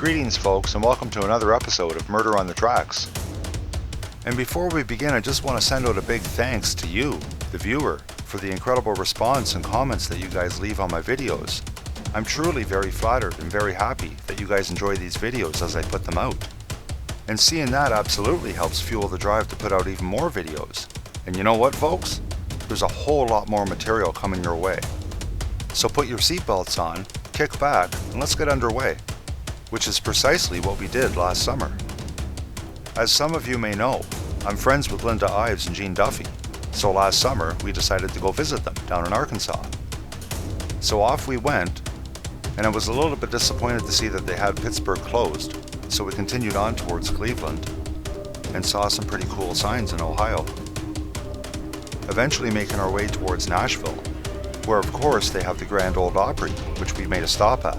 Greetings folks, and welcome to another episode of Murder on the Tracks. And before we begin, I just want to send out a big thanks to you, the viewer, for the incredible response and comments that you guys leave on my videos. I'm truly very flattered and very happy that you guys enjoy these videos as I put them out. And seeing that absolutely helps fuel the drive to put out even more videos. And you know what folks? There's a whole lot more material coming your way. So put your seatbelts on, kick back, and let's get underway. Which is precisely what we did last summer. As some of you may know, I'm friends with Linda Ives and Gene Duffy, so last summer we decided to go visit them down in Arkansas. So off we went, and I was a little bit disappointed to see that they had Pittsburgh closed, so we continued on towards Cleveland and saw some pretty cool signs in Ohio. Eventually making our way towards Nashville, where of course they have the Grand Ole Opry, which we made a stop at.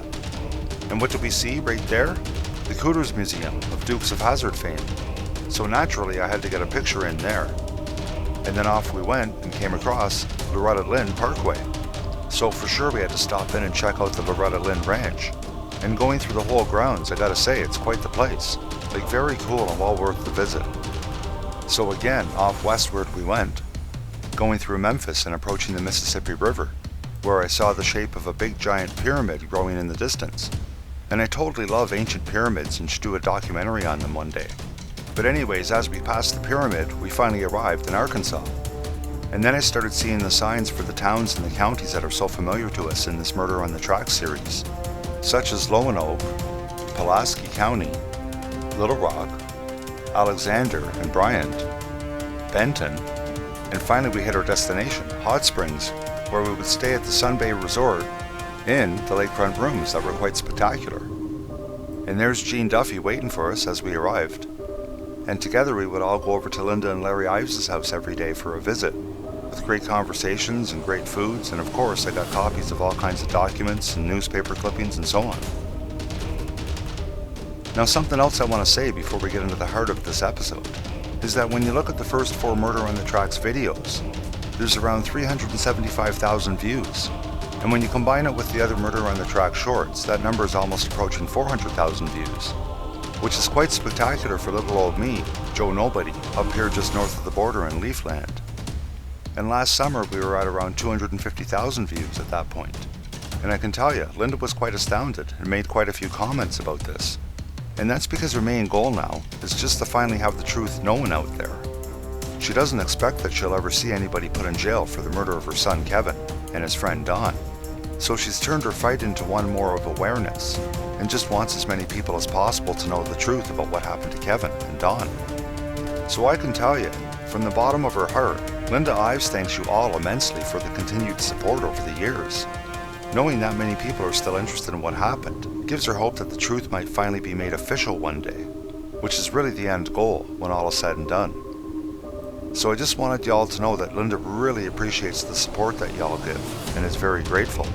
And what did we see right there? The Cooters Museum of Dukes of Hazzard fame. So naturally I had to get a picture in there. And then off we went and came across Loretta Lynn Parkway. So for sure we had to stop in and check out the Loretta Lynn Ranch. And going through the whole grounds, I gotta say, it's quite the place. Like very cool and well worth the visit. So again, off westward we went, going through Memphis and approaching the Mississippi River, where I saw the shape of a big giant pyramid growing in the distance. And I totally love ancient pyramids and should do a documentary on them one day. But anyways, as we passed the pyramid, we finally arrived in Arkansas. And then I started seeing the signs for the towns and the counties that are so familiar to us in this Murder on the Tracks series, such as Lonoke, Pulaski County, Little Rock, Alexander and Bryant, Benton, and finally we hit our destination, Hot Springs, where we would stay at the Sun Bay Resort in the lakefront rooms that were quite spectacular. And there's Gene Duffy waiting for us as we arrived. And together we would all go over to Linda and Larry Ives' house every day for a visit, with great conversations and great foods, and of course I got copies of all kinds of documents and newspaper clippings and so on. Now something else I want to say before we get into the heart of this episode, is that when you look at the first 4 Murder on the Tracks videos, there's around 375,000 views. And when you combine it with the other Murder on the Track shorts, that number is almost approaching 400,000 views, which is quite spectacular for little old me, Joe Nobody, up here just north of the border in Leafland. And last summer we were at around 250,000 views at that point. And I can tell you, Linda was quite astounded and made quite a few comments about this. And that's because her main goal now is just to finally have the truth known out there. She doesn't expect that she'll ever see anybody put in jail for the murder of her son Kevin and his friend Don. So she's turned her fight into one more of awareness and just wants as many people as possible to know the truth about what happened to Kevin and Don. So I can tell you, from the bottom of her heart, Linda Ives thanks you all immensely for the continued support over the years. Knowing that many people are still interested in what happened gives her hope that the truth might finally be made official one day, which is really the end goal when all is said and done. So I just wanted y'all to know that Linda really appreciates the support that y'all give and is very grateful.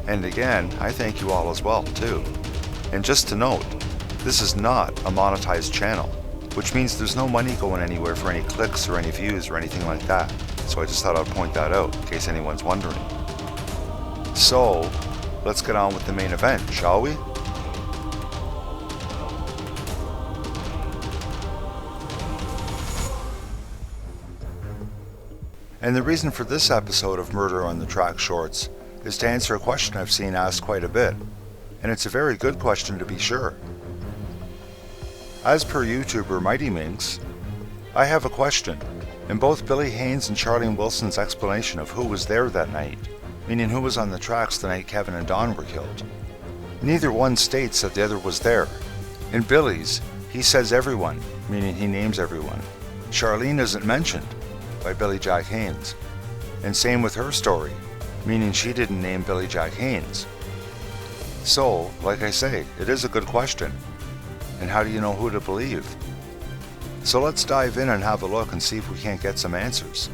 And again, I thank you all as well too. And just to note, this is not a monetized channel, which means there's no money going anywhere for any clicks or any views or anything like that. So I just thought I'd point that out in case anyone's wondering. So, let's get on with the main event, shall we? And the reason for this episode of Murder on the Track Shorts is to answer a question I've seen asked quite a bit, and it's a very good question to be sure. As per YouTuber Mighty Minx, I have a question, and both Billy Haynes and Charlene Wilson's explanation of who was there that night, meaning who was on the tracks the night Kevin and Don were killed. Neither one states that the other was there. In Billy's, he says everyone, meaning he names everyone. Charlene isn't mentioned, by Billy-Jack Haynes, and same with her story, meaning she didn't name Billy-Jack Haynes. So, like I say, it is a good question, and how do you know who to believe? So let's dive in and have a look and see if we can't get some answers.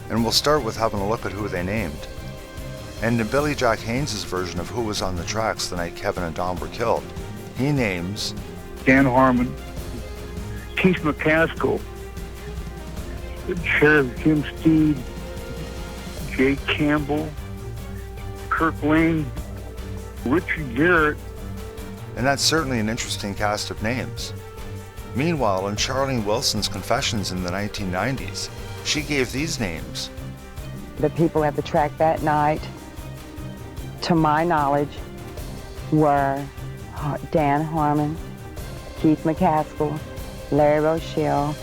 And we'll start with having a look at who they named. And in Billy-Jack Haynes' version of who was on the tracks the night Kevin and Don were killed, he names Dan Harmon, Keith McKaskle, Sheriff Jim Steed, Jay Campbell, Kirk Lane, Richard Garrett, And that's certainly an interesting cast of names. Meanwhile, in Charlene Wilson's confessions in the 1990s, she gave these names. The people at the track that night, to my knowledge, were Dan Harmon, Keith McKaskle, Larry Rochelle.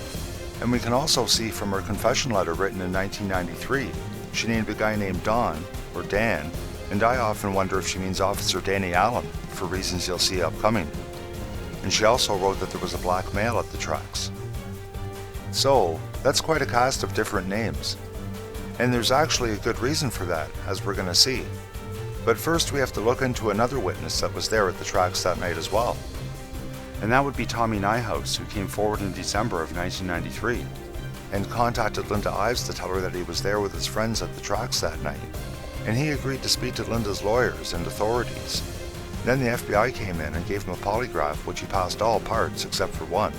And we can also see from her confession letter written in 1993, she named a guy named Don, or Dan, and I often wonder if she means Officer Danny Allen, for reasons you'll see upcoming. And she also wrote that there was a black male at the tracks. So, that's quite a cast of different names. And there's actually a good reason for that, as we're going to see. But first we have to look into another witness that was there at the tracks that night as well. And that would be Tommy Nyhouse, who came forward in December of 1993 and contacted Linda Ives to tell her that he was there with his friends at the tracks that night. And he agreed to speak to Linda's lawyers and authorities. Then the FBI came in and gave him a polygraph, which he passed all parts except for one.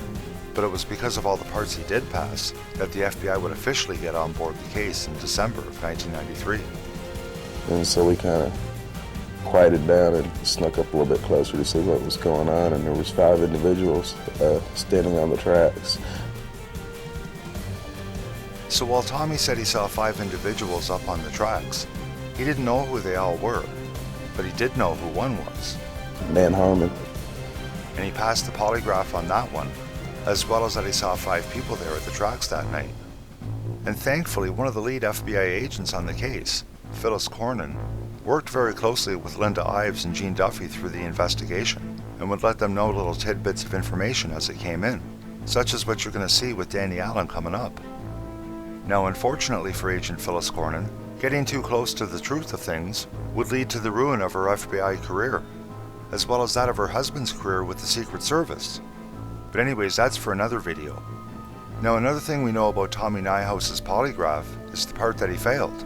But it was because of all the parts he did pass that the FBI would officially get on board the case in December of 1993. And so we kind of quieted down and snuck up a little bit closer to see what was going on, and there was 5 individuals standing on the tracks. So while Tommy said he saw 5 individuals up on the tracks, he didn't know who they all were, but he did know who one was. Dan Harmon. And he passed the polygraph on that one, as well as that he saw 5 people there at the tracks that night. And thankfully, one of the lead FBI agents on the case, Phyllis Cornyn, worked very closely with Linda Ives and Gene Duffy through the investigation and would let them know little tidbits of information as it came in, such as what you're going to see with Danny Allen coming up. Now, unfortunately for Agent Phyllis Cornyn, getting too close to the truth of things would lead to the ruin of her FBI career, as well as that of her husband's career with the Secret Service. But anyways, that's for another video. Now, another thing we know about Tommy Nyhouse's polygraph is the part that he failed.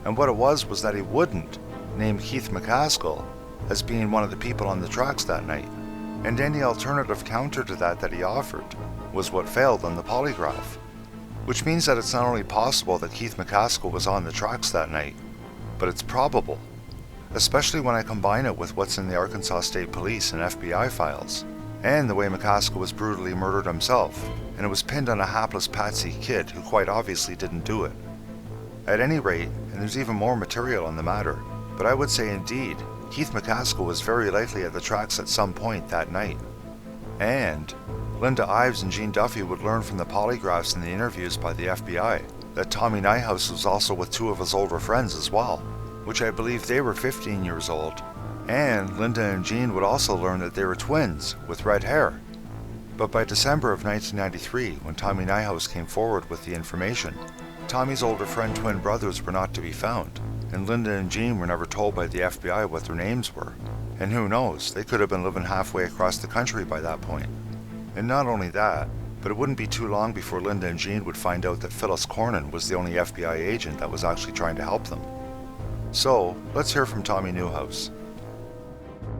And what it was that he wouldn't name Keith McKaskle as being one of the people on the tracks that night. And any alternative counter to that he offered was what failed on the polygraph. Which means that it's not only possible that Keith McKaskle was on the tracks that night, but it's probable, especially when I combine it with what's in the Arkansas State Police and FBI files, and the way McCaskle was brutally murdered himself, and it was pinned on a hapless patsy kid who quite obviously didn't do it. At any rate, and there's even more material on the matter, but I would say indeed, Keith McKaskle was very likely at the tracks at some point that night. And Linda Ives and Gene Duffy would learn from the polygraphs and the interviews by the FBI that Tommy Nyhouse was also with 2 of his older friends as well, which I believe they were 15 years old, and Linda and Gene would also learn that they were twins with red hair. But by December of 1993, when Tommy Nyhouse came forward with the information, Tommy's older friend twin brothers were not to be found, and Linda and Gene were never told by the FBI what their names were. And who knows, they could have been living halfway across the country by that point. And not only that, but it wouldn't be too long before Linda and Gene would find out that Phyllis Cornyn was the only FBI agent that was actually trying to help them. So, let's hear from Tommy Nyhouse.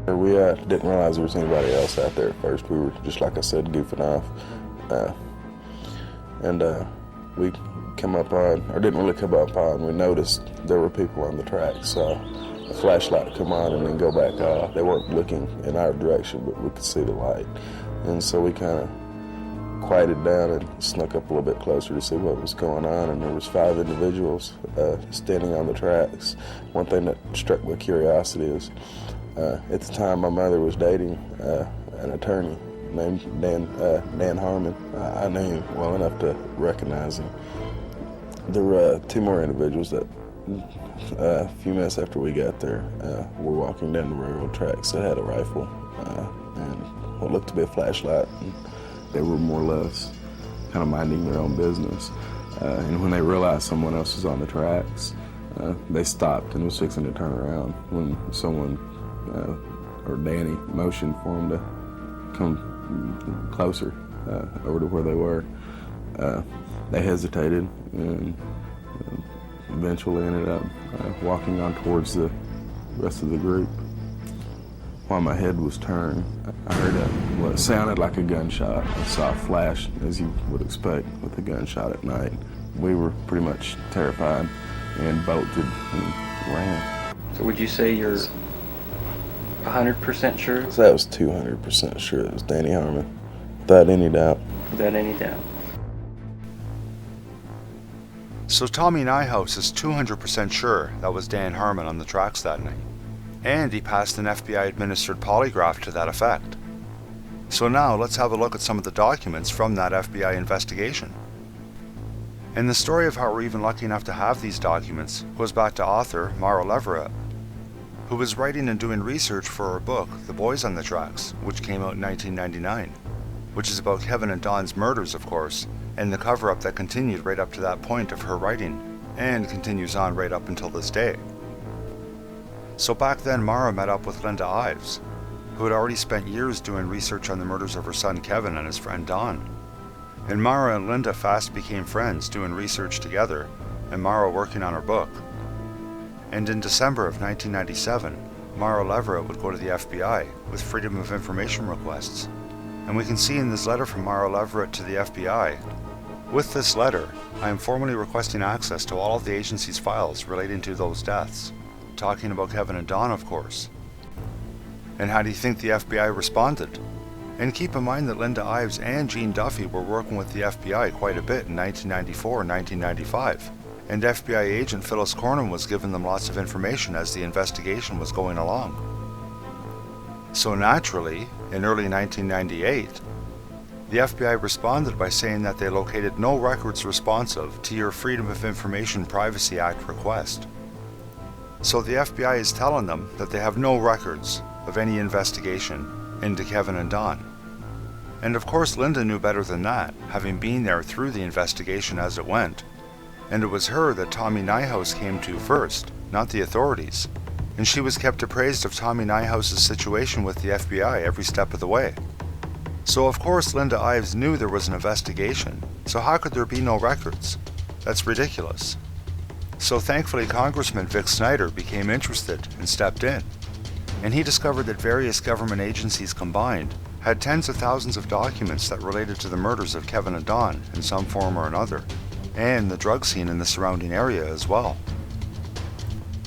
We didn't realize there was anybody else out there at first. We were, just like I said, goofing off. We come up on, or didn't really come up on, we noticed there were people on the track. So a flashlight come on and then go back off. They weren't looking in our direction, but we could see the light. And so we kind of quieted down and snuck up a little bit closer to see what was going on, and there was 5 individuals standing on the tracks. One thing that struck my curiosity is at the time my mother was dating an attorney named Dan Harmon. I knew him well enough to recognize him. There were 2 more individuals that a few minutes after we got there were walking down the railroad tracks that had a rifle and what looked to be a flashlight. And they were more or less kind of minding their own business. And when they realized someone else was on the tracks, they stopped and was fixing to turn around when someone, or Danny, motioned for them to come closer over to where they were. They hesitated and eventually ended up walking on towards the rest of the group. While my head was turned, I heard what sounded like a gunshot. I saw a flash, as you would expect with a gunshot at night. We were pretty much terrified and bolted and ran. So would you say your 100% sure? So that was 200% sure it was Danny Harmon, without any doubt. Without any doubt. So Tommy Nyhouse is 200% sure that was Dan Harmon on the tracks that night. And he passed an FBI-administered polygraph to that effect. So now let's have a look at some of the documents from that FBI investigation. And the story of how we're even lucky enough to have these documents goes back to author Mara Leverett, who was writing and doing research for her book, The Boys on the Tracks, which came out in 1999, which is about Kevin and Don's murders, of course, and the cover-up that continued right up to that point of her writing, and continues on right up until this day. So back then, Mara met up with Linda Ives, who had already spent years doing research on the murders of her son Kevin and his friend Don. And Mara and Linda fast became friends, doing research together, and Mara working on her book. And in December of 1997, Mara Leverett would go to the FBI with Freedom of Information requests. And we can see in this letter from Mara Leverett to the FBI, with this letter, I am formally requesting access to all of the agency's files relating to those deaths. Talking about Kevin and Don, of course. And how do you think the FBI responded? And keep in mind that Linda Ives and Gene Duffy were working with the FBI quite a bit in 1994 and 1995. And FBI agent Phyllis Cornum was giving them lots of information as the investigation was going along. So naturally, in early 1998, the FBI responded by saying that they located no records responsive to your Freedom of Information Privacy Act request. So the FBI is telling them that they have no records of any investigation into Kevin and Don. And of course Linda knew better than that, having been there through the investigation as it went. And it was her that Tommy Nyhouse came to first, not the authorities. And she was kept appraised of Tommy Nyhouse's situation with the FBI every step of the way. So of course Linda Ives knew there was an investigation, so how could there be no records? That's ridiculous. So thankfully Congressman Vic Snyder became interested and stepped in. And he discovered that various government agencies combined had tens of thousands of documents that related to the murders of Kevin and Don in some form or another, and the drug scene in the surrounding area as well.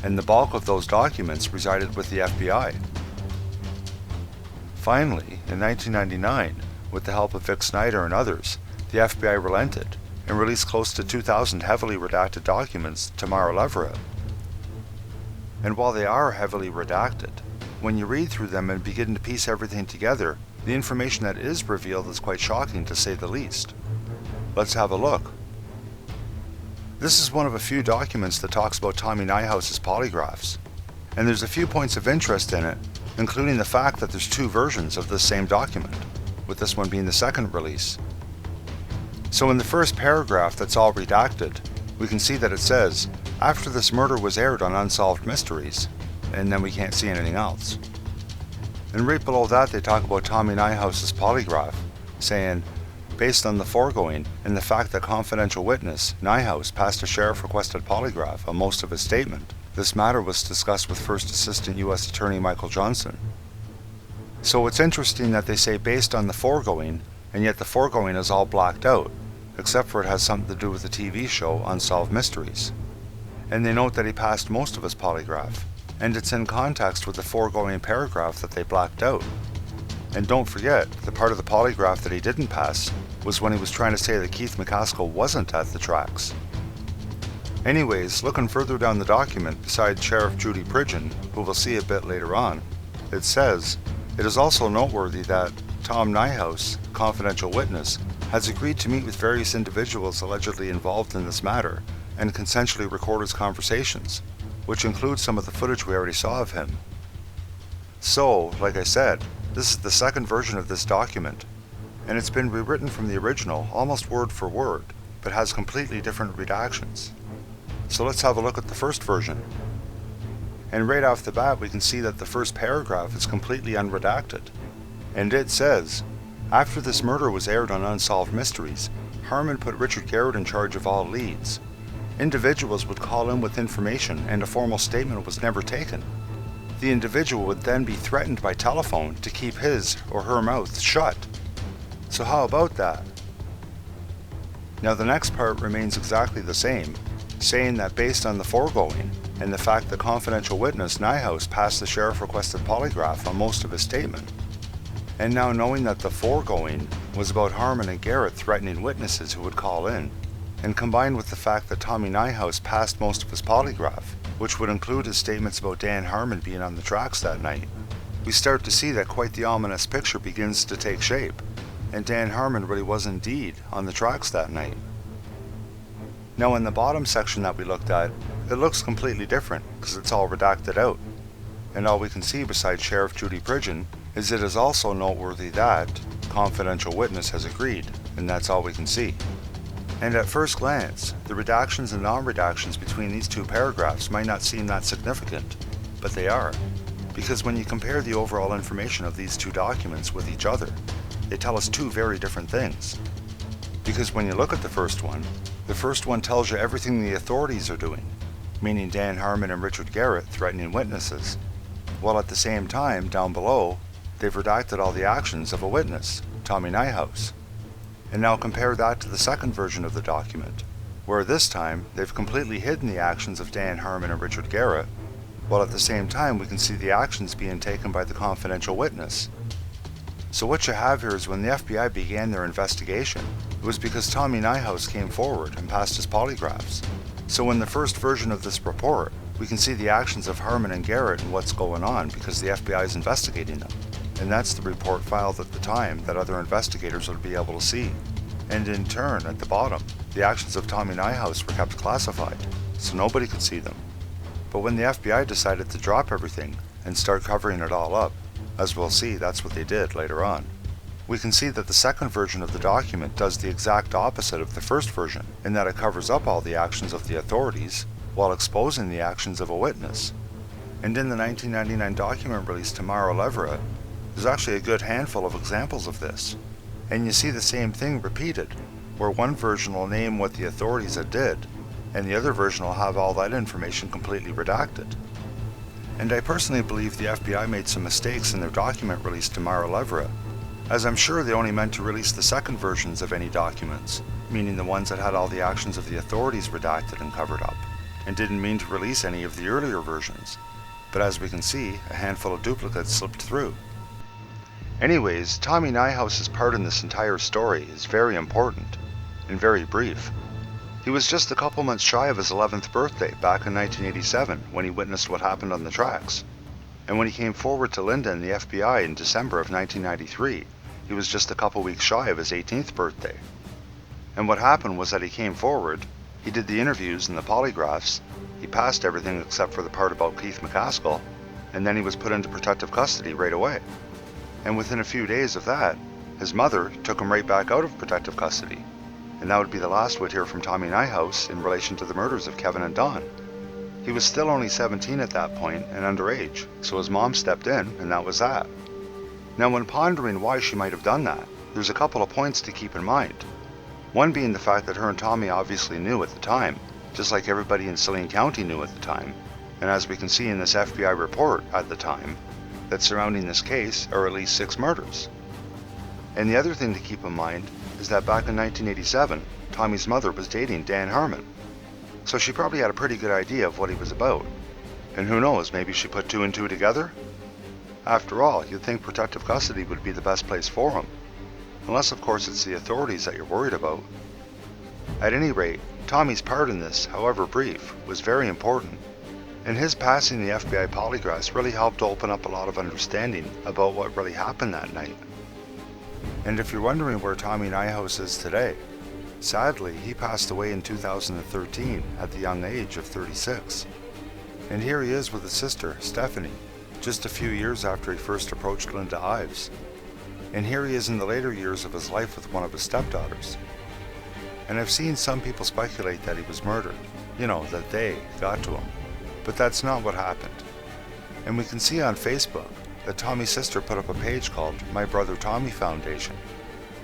And the bulk of those documents resided with the FBI. Finally, in 1999, with the help of Vic Snyder and others, the FBI relented and released close to 2,000 heavily redacted documents to Mara Leverett. And while they are heavily redacted, when you read through them and begin to piece everything together, the information that is revealed is quite shocking to say the least. Let's have a look. This is one of a few documents that talks about Tommy Nyhouse's polygraphs, and there's a few points of interest in it, including the fact that there's two versions of this same document, with this one being the second release. So in the first paragraph that's all redacted, we can see that it says, after this murder was aired on Unsolved Mysteries, and then we can't see anything else. And right below that they talk about Tommy Nyhouse's polygraph, saying, based on the foregoing and the fact that confidential witness Nyhouse passed a sheriff-requested polygraph on most of his statement, this matter was discussed with First Assistant U.S. Attorney Michael Johnson. So it's interesting that they say based on the foregoing, and yet the foregoing is all blacked out, except for it has something to do with the TV show Unsolved Mysteries. And they note that he passed most of his polygraph, and it's in context with the foregoing paragraph that they blacked out. And don't forget, the part of the polygraph that he didn't pass was when he was trying to say that Keith McKaskle wasn't at the tracks. Anyways, looking further down the document beside Sheriff Judy Pridgeon, who we'll see a bit later on, it says, it is also noteworthy that Tom Nyhouse, confidential witness, has agreed to meet with various individuals allegedly involved in this matter and consensually record his conversations, which includes some of the footage we already saw of him. So, like I said, this is the second version of this document, and it's been rewritten from the original almost word for word, but has completely different redactions. So let's have a look at the first version. And right off the bat we can see that the first paragraph is completely unredacted. And it says, after this murder was aired on Unsolved Mysteries, Harmon put Richard Garrett in charge of all leads. Individuals would call in with information and a formal statement was never taken. The individual would then be threatened by telephone to keep his or her mouth shut. So how about that? Now the next part remains exactly the same, saying that based on the foregoing, and the fact the confidential witness Nyhouse passed the sheriff-requested polygraph on most of his statement. And now knowing that the foregoing was about Harmon and Garrett threatening witnesses who would call in, and combined with the fact that Tommy Nyhouse passed most of his polygraph, which would include his statements about Dan Harmon being on the tracks that night, we start to see that quite the ominous picture begins to take shape, and Dan Harmon really was indeed on the tracks that night. Now in the bottom section that we looked at, it looks completely different because it's all redacted out, and all we can see besides Sheriff Judy Pridgeon is it is also noteworthy that confidential witness has agreed, and that's all we can see. And at first glance, the redactions and non-redactions between these two paragraphs might not seem that significant, but they are, because when you compare the overall information of these two documents with each other, they tell us two very different things. Because when you look at the first one tells you everything the authorities are doing, meaning Dan Harmon and Richard Garrett threatening witnesses, while at the same time, down below, they've redacted all the actions of a witness, Tommy Nyhouse. And now compare that to the second version of the document, where this time they've completely hidden the actions of Dan Harmon and Richard Garrett, while at the same time we can see the actions being taken by the confidential witness. So what you have here is when the FBI began their investigation, it was because Tommy Nyhouse came forward and passed his polygraphs. So in the first version of this report, we can see the actions of Harmon and Garrett and what's going on because the FBI is investigating them. And that's the report filed at the time that other investigators would be able to see. And in turn, at the bottom, the actions of Tommy Nyhouse were kept classified, so nobody could see them. But when the FBI decided to drop everything and start covering it all up, as we'll see, that's what they did later on, we can see that the second version of the document does the exact opposite of the first version, in that it covers up all the actions of the authorities while exposing the actions of a witness. And in the 1999 document released to Mara Leveret, there's actually a good handful of examples of this. And you see the same thing repeated, where one version will name what the authorities had did, and the other version will have all that information completely redacted. And I personally believe the FBI made some mistakes in their document release to Mara Leveret, as I'm sure they only meant to release the second versions of any documents, meaning the ones that had all the actions of the authorities redacted and covered up, and didn't mean to release any of the earlier versions. But as we can see, a handful of duplicates slipped through. Anyways, Tommy Nyhouse's part in this entire story is very important, and very brief. He was just a couple months shy of his 11th birthday back in 1987 when he witnessed what happened on the tracks. And when he came forward to Linda and the FBI in December of 1993, he was just a couple weeks shy of his 18th birthday. And what happened was that he came forward, he did the interviews and the polygraphs, he passed everything except for the part about Keith McKaskle, and then he was put into protective custody right away. And within a few days of that, his mother took him right back out of protective custody. And that would be the last we'd hear from Tommy Nyhouse in relation to the murders of Kevin and Don. He was still only 17 at that point and underage, so his mom stepped in, and that was that. Now when pondering why she might have done that, there's a couple of points to keep in mind. One being the fact that her and Tommy obviously knew at the time, just like everybody in Saline County knew at the time, and as we can see in this FBI report at the time, that surrounding this case are at least 6 murders. And the other thing to keep in mind is that back in 1987, Tommy's mother was dating Dan Harmon. So she probably had a pretty good idea of what he was about. And who knows, maybe she put 2 and 2 together? After all, you'd think protective custody would be the best place for him. Unless of course it's the authorities that you're worried about. At any rate, Tommy's part in this, however brief, was very important. And his passing the FBI polygraphs really helped open up a lot of understanding about what really happened that night. And if you're wondering where Tommy Nyhouse is today, sadly he passed away in 2013 at the young age of 36. And here he is with his sister, Stephanie, just a few years after he first approached Linda Ives. And here he is in the later years of his life with one of his stepdaughters. And I've seen some people speculate that he was murdered, that they got to him. But that's not what happened. And we can see on Facebook that Tommy's sister put up a page called My Brother Tommy Foundation.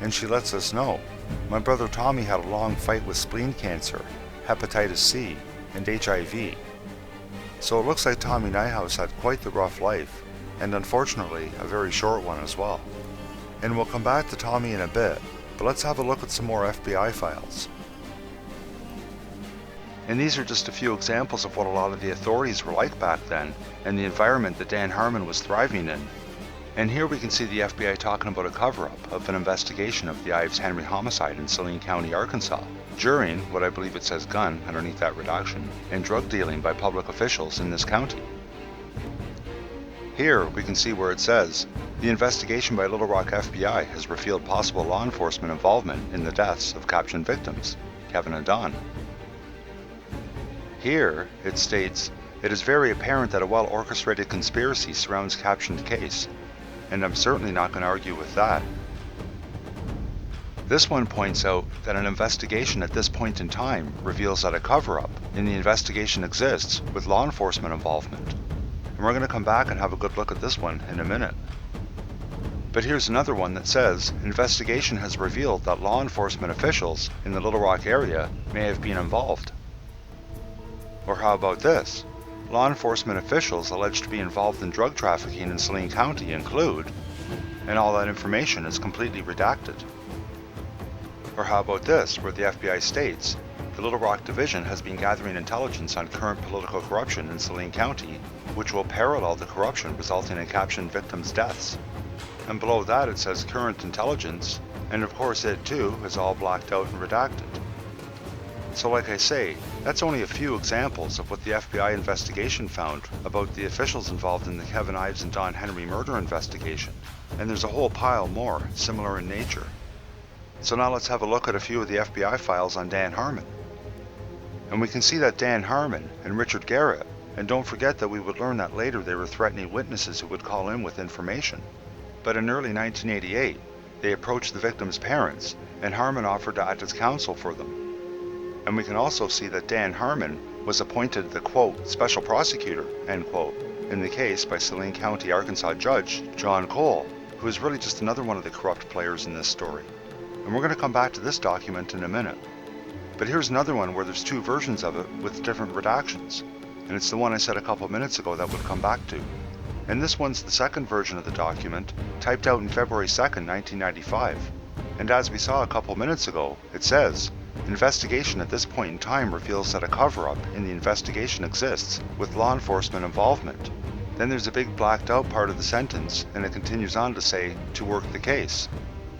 And she lets us know, my brother Tommy had a long fight with spleen cancer, hepatitis C, and HIV. So it looks like Tommy Nyhouse had quite the rough life, and unfortunately a very short one as well. And we'll come back to Tommy in a bit, but let's have a look at some more FBI files. And these are just a few examples of what a lot of the authorities were like back then, and the environment that Dan Harmon was thriving in. And here we can see the FBI talking about a cover-up of an investigation of the Ives Henry homicide in Saline County, Arkansas, during what I believe it says gun underneath that redaction, and drug dealing by public officials in this county. Here we can see where it says, the investigation by Little Rock FBI has revealed possible law enforcement involvement in the deaths of captioned victims, Kevin and Don. Here it states, it is very apparent that a well-orchestrated conspiracy surrounds captioned case, and I'm certainly not going to argue with that. This one points out that an investigation at this point in time reveals that a cover-up in the investigation exists with law enforcement involvement. And we're going to come back and have a good look at this one in a minute. But here's another one that says, investigation has revealed that law enforcement officials in the Little Rock area may have been involved. Or how about this? Law enforcement officials alleged to be involved in drug trafficking in Saline County include, and all that information is completely redacted. Or how about this, where the FBI states, the Little Rock Division has been gathering intelligence on current political corruption in Saline County, which will parallel the corruption resulting in captioned victims' deaths. And below that it says current intelligence, and of course it too is all blacked out and redacted. So like I say, that's only a few examples of what the FBI investigation found about the officials involved in the Kevin Ives and Don Henry murder investigation, and there's a whole pile more similar in nature. So now let's have a look at a few of the FBI files on Dan Harmon. And we can see that Dan Harmon and Richard Garrett, and don't forget that we would learn that later they were threatening witnesses who would call in with information. But in early 1988, they approached the victims' parents, and Harmon offered to act as counsel for them. And we can also see that Dan Harmon was appointed the, quote, special prosecutor, end quote, in the case by Saline County, Arkansas Judge John Cole, who is really just another one of the corrupt players in this story. And we're going to come back to this document in a minute. But here's another one where there's two versions of it with different redactions, and it's the one I said a couple minutes ago that we'll come back to. And this one's the second version of the document, typed out in February 2nd, 1995. And as we saw a couple minutes ago, it says, investigation at this point in time reveals that a cover-up in the investigation exists with law enforcement involvement. Then there's a big blacked out part of the sentence, and it continues on to say, to work the case.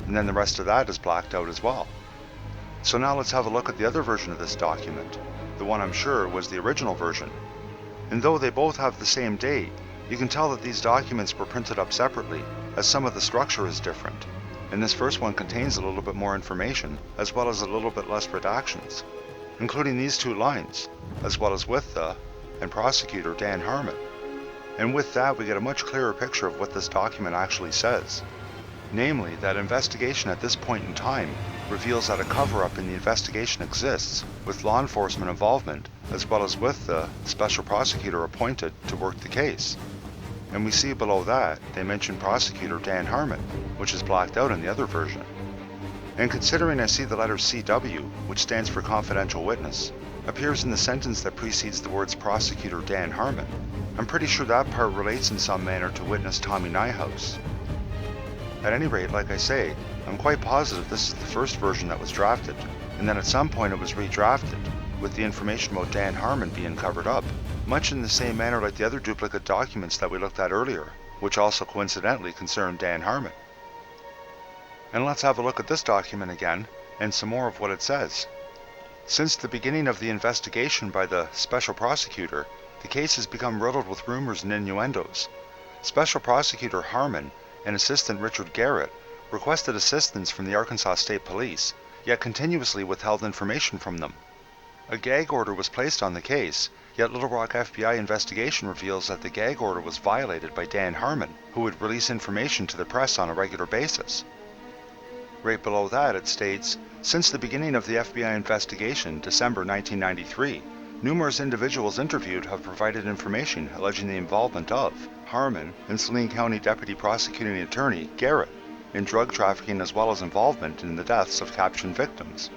And then the rest of that is blacked out as well. So now let's have a look at the other version of this document. The one I'm sure was the original version. And though they both have the same date, you can tell that these documents were printed up separately, as some of the structure is different. And this first one contains a little bit more information, as well as a little bit less redactions, including these two lines, as well as with the, and prosecutor Dan Harmon. And with that we get a much clearer picture of what this document actually says. Namely, that investigation at this point in time reveals that a cover-up in the investigation exists with law enforcement involvement, as well as with the special prosecutor appointed to work the case. And we see below that, they mention prosecutor Dan Harmon, which is blacked out in the other version. And considering I see the letter CW, which stands for confidential witness, appears in the sentence that precedes the words prosecutor Dan Harmon, I'm pretty sure that part relates in some manner to witness Tommy Nyhouse. At any rate, like I say, I'm quite positive this is the first version that was drafted, and then at some point it was redrafted, with the information about Dan Harmon being covered up, much in the same manner like the other duplicate documents that we looked at earlier, which also coincidentally concerned Dan Harmon. And let's have a look at this document again, and some more of what it says. Since the beginning of the investigation by the special prosecutor, the case has become riddled with rumors and innuendos. Special Prosecutor Harmon and Assistant Richard Garrett requested assistance from the Arkansas State Police, yet continuously withheld information from them. A gag order was placed on the case, yet Little Rock FBI investigation reveals that the gag order was violated by Dan Harmon, who would release information to the press on a regular basis. Right below that it states, since the beginning of the FBI investigation, December 1993, numerous individuals interviewed have provided information alleging the involvement of Harmon and Saline County Deputy Prosecuting Attorney Garrett in drug trafficking as well as involvement in the deaths of captioned victims.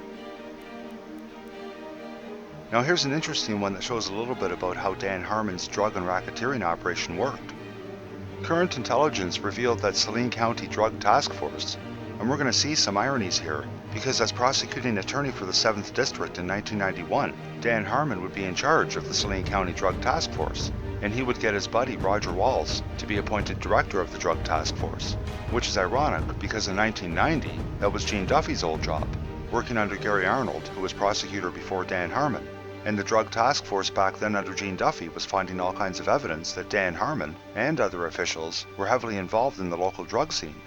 Now here's an interesting one that shows a little bit about how Dan Harmon's drug and racketeering operation worked. Current intelligence revealed that Saline County Drug Task Force, and we're going to see some ironies here, because as prosecuting attorney for the 7th District in 1991, Dan Harmon would be in charge of the Saline County Drug Task Force, and he would get his buddy Roger Walls to be appointed director of the Drug Task Force, which is ironic because in 1990, that was Gene Duffy's old job, working under Gary Arnold, who was prosecutor before Dan Harmon. And the Drug Task Force back then under Gene Duffy was finding all kinds of evidence that Dan Harmon and other officials were heavily involved in the local drug scene.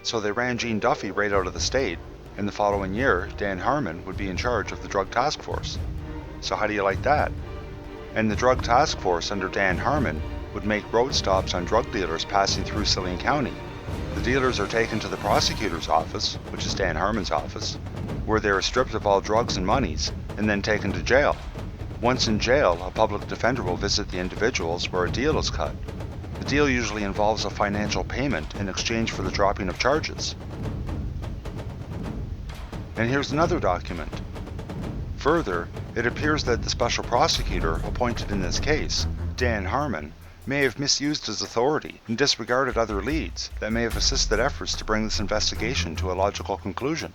So they ran Gene Duffy right out of the state, and the following year, Dan Harmon would be in charge of the Drug Task Force. So how do you like that? And the Drug Task Force under Dan Harmon would make road stops on drug dealers passing through Saline County. The dealers are taken to the prosecutor's office, which is Dan Harmon's office, where they are stripped of all drugs and monies, and then taken to jail. Once in jail, a public defender will visit the individuals where a deal is cut. The deal usually involves a financial payment in exchange for the dropping of charges. And here's another document. Further, it appears that the special prosecutor appointed in this case, Dan Harmon, may have misused his authority and disregarded other leads that may have assisted efforts to bring this investigation to a logical conclusion.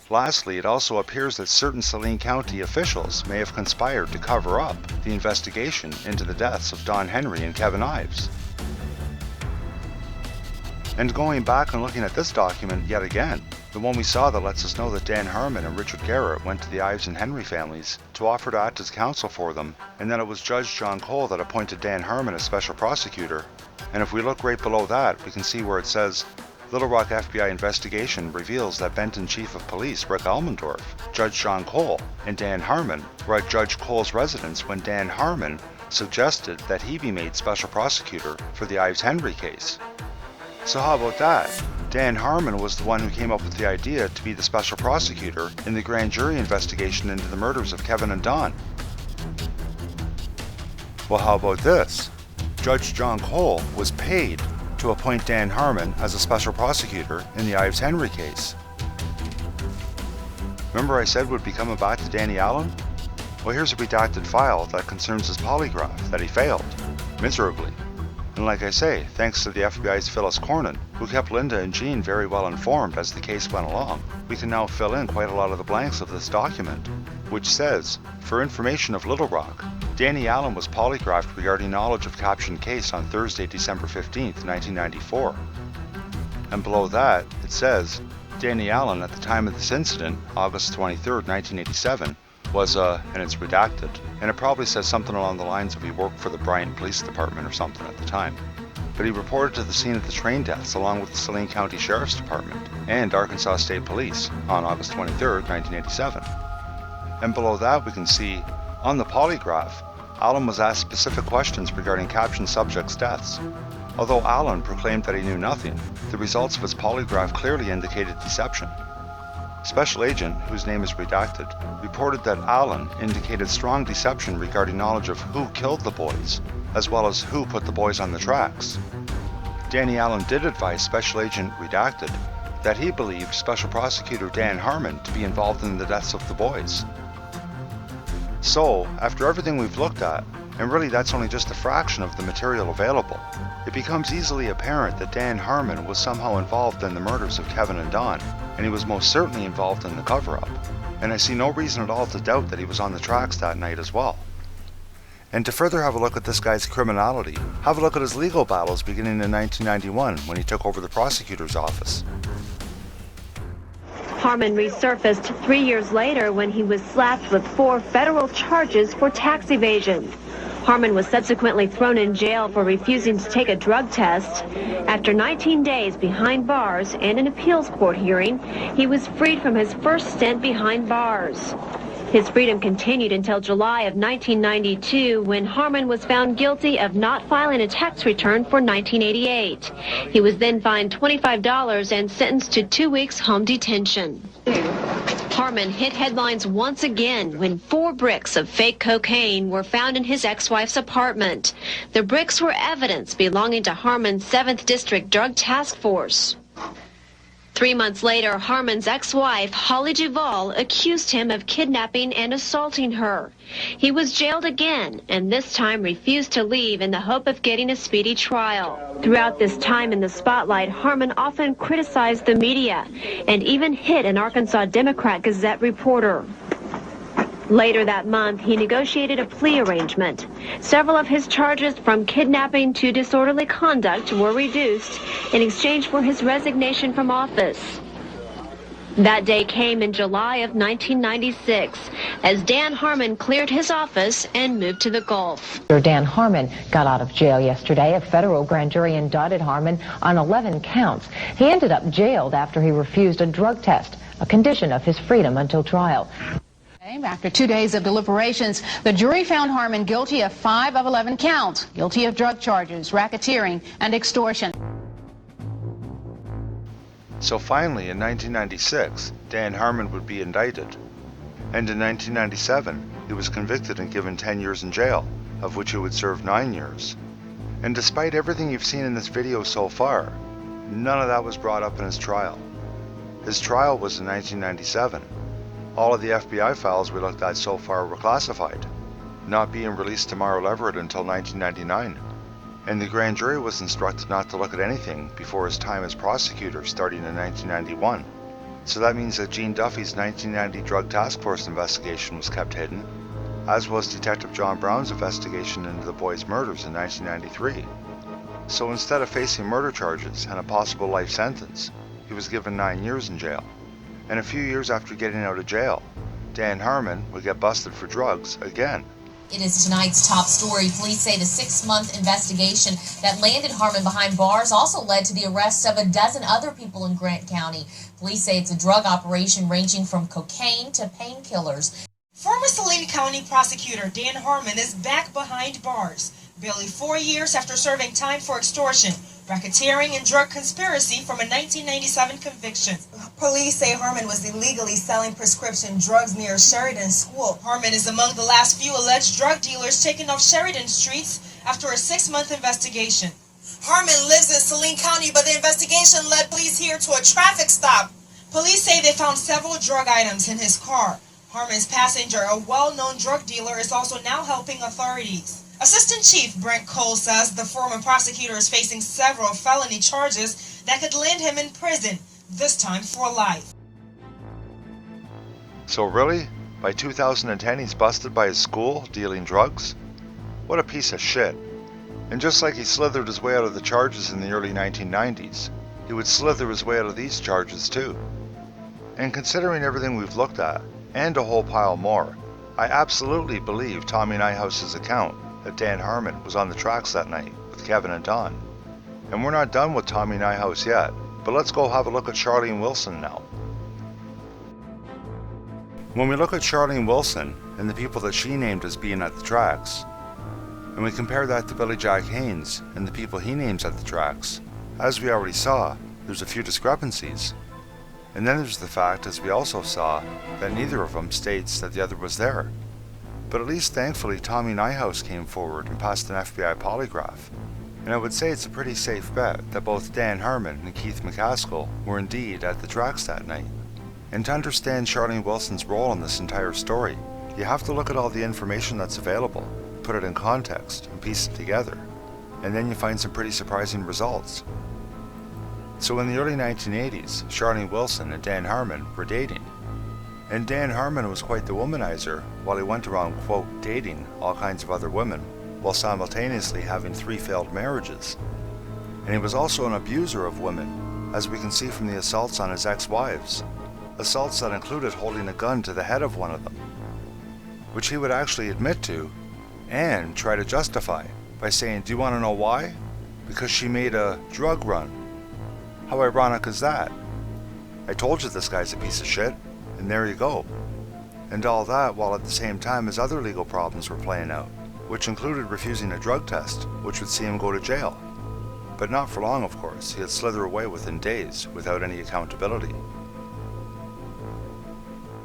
Lastly, it also appears that certain Saline County officials may have conspired to cover up the investigation into the deaths of Don Henry and Kevin Ives. And going back and looking at this document yet again, the one we saw that lets us know that Dan Harmon and Richard Garrett went to the Ives and Henry families to offer to act as counsel for them, and that it was Judge John Cole that appointed Dan Harmon as special prosecutor. And if we look right below that, we can see where it says, Little Rock FBI investigation reveals that Benton Chief of Police Rick Almendorf, Judge John Cole, and Dan Harmon were at Judge Cole's residence when Dan Harmon suggested that he be made special prosecutor for the Ives-Henry case. So how about that? Dan Harmon was the one who came up with the idea to be the special prosecutor in the grand jury investigation into the murders of Kevin and Don. Well, how about this? Judge John Cole was paid to appoint Dan Harmon as a special prosecutor in the Ives-Henry case. Remember I said we'd be coming back to Danny Allen? Well, here's a redacted file that concerns his polygraph that he failed, miserably. And like I say, thanks to the FBI's Phyllis Cornyn, who kept Linda and Jean very well informed as the case went along, we can now fill in quite a lot of the blanks of this document, which says, for information of Little Rock, Danny Allen was polygraphed regarding knowledge of captioned case on Thursday, December 15th, 1994. And below that, it says, Danny Allen at the time of this incident, August 23rd, 1987, was and it's redacted, and it probably says something along the lines of he worked for the Bryant Police Department or something at the time. But he reported to the scene of the train deaths along with the Saline County Sheriff's Department and Arkansas State Police on August 23rd, 1987. And below that we can see, on the polygraph, Allen was asked specific questions regarding captioned subjects' deaths. Although Allen proclaimed that he knew nothing, the results of his polygraph clearly indicated deception. Special Agent, whose name is redacted, reported that Allen indicated strong deception regarding knowledge of who killed the boys, as well as who put the boys on the tracks. Danny Allen did advise Special Agent redacted that he believed Special Prosecutor Dan Harmon to be involved in the deaths of the boys. So, after everything we've looked at, and really that's only just a fraction of the material available, it becomes easily apparent that Dan Harmon was somehow involved in the murders of Kevin and Don, and he was most certainly involved in the cover-up, and I see no reason at all to doubt that he was on the tracks that night as well. And to further have a look at this guy's criminality, have a look at his legal battles beginning in 1991 when he took over the prosecutor's office. Harmon resurfaced 3 years later when he was slapped with 4 federal charges for tax evasion. Harmon was subsequently thrown in jail for refusing to take a drug test. After 19 days behind bars and an appeals court hearing, he was freed from his first stint behind bars. His freedom continued until July of 1992 when Harmon was found guilty of not filing a tax return for 1988. He was then fined $25 and sentenced to 2 weeks home detention. Harmon hit headlines once again when 4 bricks of fake cocaine were found in his ex-wife's apartment. The bricks were evidence belonging to Harmon's 7th District Drug Task Force. 3 months later, Harmon's ex-wife, Holly Duvall, accused him of kidnapping and assaulting her. He was jailed again, and this time refused to leave in the hope of getting a speedy trial. Throughout this time in the spotlight, Harmon often criticized the media and even hit an Arkansas Democrat Gazette reporter. Later that month, he negotiated a plea arrangement. Several of his charges, from kidnapping to disorderly conduct, were reduced in exchange for his resignation from office. That day came in July of 1996, as Dan Harmon cleared his office and moved to the Gulf. Dan Harmon got out of jail yesterday. A federal grand jury indicted Harmon on 11 counts. He ended up jailed after he refused a drug test, a condition of his freedom until trial. After 2 days of deliberations, the jury found Harmon guilty of 5 of 11 counts, guilty of drug charges, racketeering, and extortion. So finally, in 1996, Dan Harmon would be indicted. And in 1997, he was convicted and given 10 years in jail, of which he would serve 9 years. And despite everything you've seen in this video so far, none of that was brought up in his trial. His trial was in 1997. All of the FBI files we looked at so far were classified, not being released to Mara Leverett until 1999. And the grand jury was instructed not to look at anything before his time as prosecutor starting in 1991. So that means that Gene Duffy's 1990 Drug Task Force investigation was kept hidden, as was Detective John Brown's investigation into the boys' murders in 1993. So instead of facing murder charges and a possible life sentence, he was given 9 years in jail. And a few years after getting out of jail, Dan Harmon would get busted for drugs again. It is tonight's top story. Police say the 6-month investigation that landed Harmon behind bars also led to the arrest of a dozen other people in Grant County. Police say it's a drug operation ranging from cocaine to painkillers. Former Saline County prosecutor Dan Harmon is back behind bars, barely 4 years after serving time for extortion, racketeering, and drug conspiracy from a 1997 conviction. Police say Harmon was illegally selling prescription drugs near Sheridan School. Harmon is among the last few alleged drug dealers taken off Sheridan streets after a 6-month investigation. Harmon lives in Saline County, but the investigation led police here to a traffic stop. Police say they found several drug items in his car. Harmon's passenger, a well-known drug dealer, is also now helping authorities. Assistant Chief Brent Cole says the former prosecutor is facing several felony charges that could land him in prison, this time for life. So really? By 2010 he's busted by his school dealing drugs? What a piece of shit. And just like he slithered his way out of the charges in the early 1990s, he would slither his way out of these charges too. And considering everything we've looked at, and a whole pile more, I absolutely believe Tommy Nyhouse's account that Dan Harmon was on the tracks that night with Kevin and Don. And we're not done with Tommy Nyhouse yet, but let's go have a look at Charlene Wilson now. When we look at Charlene Wilson and the people that she named as being at the tracks, and we compare that to Billy-Jack Haynes and the people he names at the tracks, as we already saw, there's a few discrepancies. And then there's the fact, as we also saw, that neither of them states that the other was there. But at least thankfully Tommy Nyhouse came forward and passed an FBI polygraph. And I would say it's a pretty safe bet that both Dan Harmon and Keith McKaskle were indeed at the tracks that night. And to understand Charlene Wilson's role in this entire story, you have to look at all the information that's available, put it in context, and piece it together. And then you find some pretty surprising results. So in the early 1980s, Sharline Wilson and Dan Harmon were dating. And Dan Harmon was quite the womanizer while he went around, quote, dating all kinds of other women, while simultaneously having 3 failed marriages. And he was also an abuser of women, as we can see from the assaults on his ex-wives. Assaults that included holding a gun to the head of one of them, which he would actually admit to and try to justify by saying, "Do you want to know why? Because she made a drug run." How ironic is that? I told you this guy's a piece of shit, and there you go. And all that while at the same time his other legal problems were playing out, which included refusing a drug test, which would see him go to jail. But not for long, of course. He'd slither away within days without any accountability.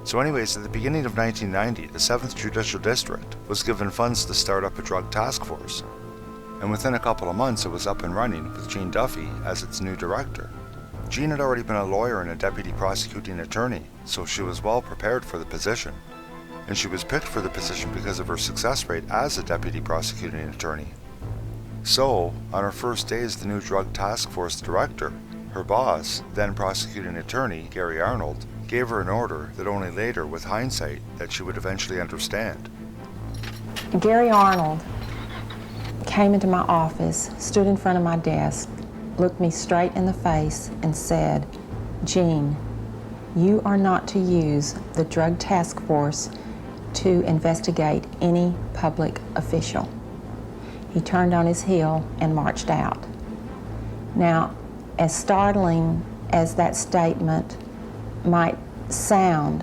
So anyways, at the beginning of 1990, the 7th Judicial District was given funds to start up a drug task force. And within a couple of months it was up and running with Gene Duffy as its new director. Jean had already been a lawyer and a deputy prosecuting attorney, so she was well prepared for the position. And she was picked for the position because of her success rate as a deputy prosecuting attorney. So, on her first day as the new Drug Task Force director, her boss, then prosecuting attorney Gary Arnold, gave her an order that only later, with hindsight, that she would eventually understand. Gary Arnold came into my office, stood in front of my desk, looked me straight in the face and said, "Jean, you are not to use the Drug Task Force to investigate any public official." He turned on his heel and marched out. Now, as startling as that statement might sound,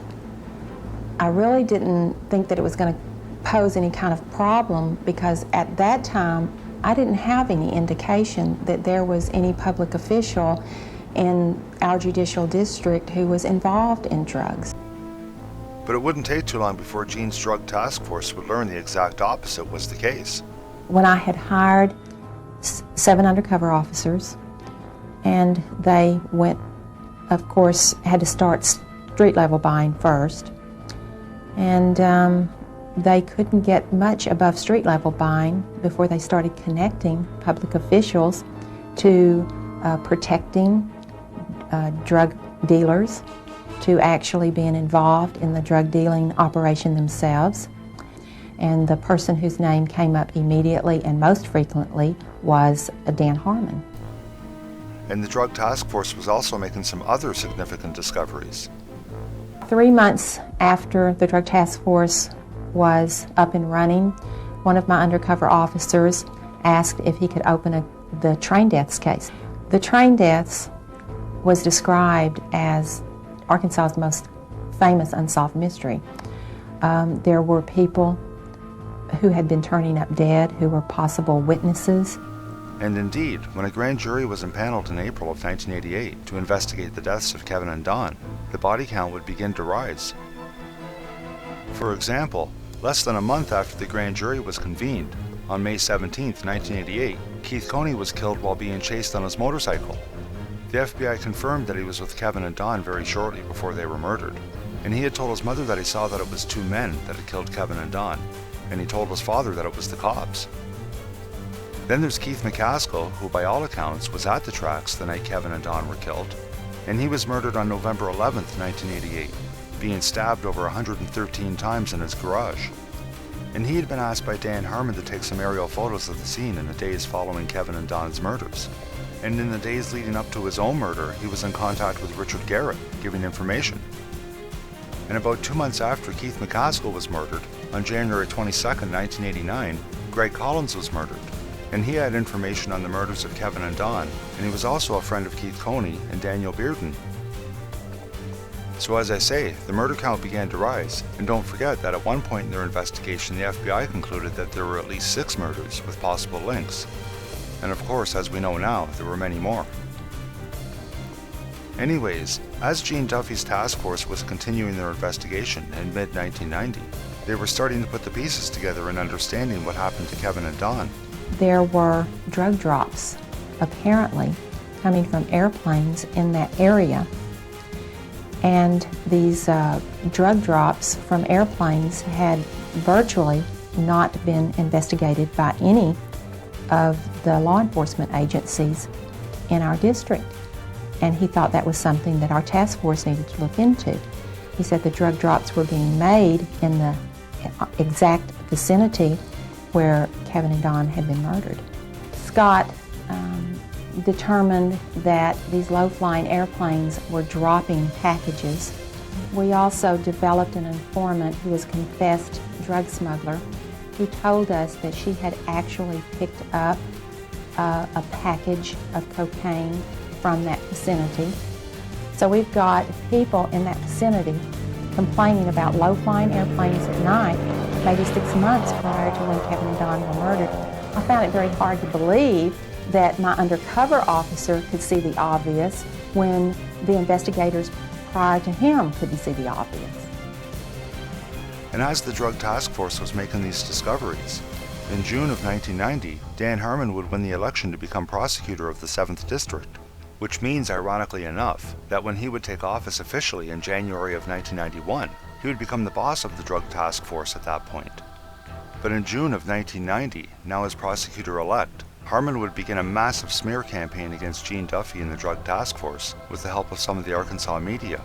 I really didn't think that it was going to pose any kind of problem, because at that time I didn't have any indication that there was any public official in our judicial district who was involved in drugs. But it wouldn't take too long before Jean's Drug Task Force would learn the exact opposite was the case. When I had hired 7 undercover officers, and they went, of course, had to start street level buying first, and they couldn't get much above street level buying before they started connecting public officials to protecting drug dealers, to actually being involved in the drug dealing operation themselves. And the person whose name came up immediately and most frequently was Dan Harmon. And the Drug Task Force was also making some other significant discoveries. 3 months after the Drug Task Force was up and running, one of my undercover officers asked if he could open the train deaths case. The train deaths was described as Arkansas's most famous unsolved mystery. There were people who had been turning up dead, who were possible witnesses. And indeed, when a grand jury was impaneled in April of 1988 to investigate the deaths of Kevin and Don, the body count would begin to rise. For example, less than a month after the grand jury was convened, on May 17, 1988, Keith Coney was killed while being chased on his motorcycle. The FBI confirmed that he was with Kevin and Don very shortly before they were murdered, and he had told his mother that he saw that it was 2 men that had killed Kevin and Don, and he told his father that it was the cops. Then there's Keith McKaskle, who by all accounts was at the tracks the night Kevin and Don were killed, and he was murdered on November 11, 1988, being stabbed over 113 times in his garage. And he had been asked by Dan Harmon to take some aerial photos of the scene in the days following Kevin and Don's murders. And in the days leading up to his own murder, he was in contact with Richard Garrett, giving information. And about 2 months after Keith McKaskle was murdered, on January 22, 1989, Greg Collins was murdered. And he had information on the murders of Kevin and Don, and he was also a friend of Keith Coney and Daniel Bearden. So as I say, the murder count began to rise, and don't forget that at one point in their investigation the FBI concluded that there were at least 6 murders with possible links. And of course, as we know now, there were many more. Anyways, as Gene Duffy's task force was continuing their investigation in mid-1990, they were starting to put the pieces together and understanding what happened to Kevin and Don. There were drug drops, apparently, coming from airplanes in that area. And these drug drops from airplanes had virtually not been investigated by any of the law enforcement agencies in our district. And he thought that was something that our task force needed to look into. He said the drug drops were being made in the exact vicinity where Kevin and Don had been murdered. Scott determined that these low-flying airplanes were dropping packages. We also developed an informant who was a confessed drug smuggler who told us that she had actually picked up a package of cocaine from that vicinity. So we've got people in that vicinity complaining about low-flying airplanes at night, maybe 6 months prior to when Kevin and Don were murdered. I found it very hard to believe that my undercover officer could see the obvious when the investigators prior to him couldn't see the obvious. And as the Drug Task Force was making these discoveries, in June of 1990, Dan Harmon would win the election to become prosecutor of the 7th District. which means, ironically enough, that when he would take office officially in January of 1991, he would become the boss of the Drug Task Force at that point. But in June of 1990, now as prosecutor-elect, Harmon would begin a massive smear campaign against Gene Duffy and the Drug Task Force with the help of some of the Arkansas media.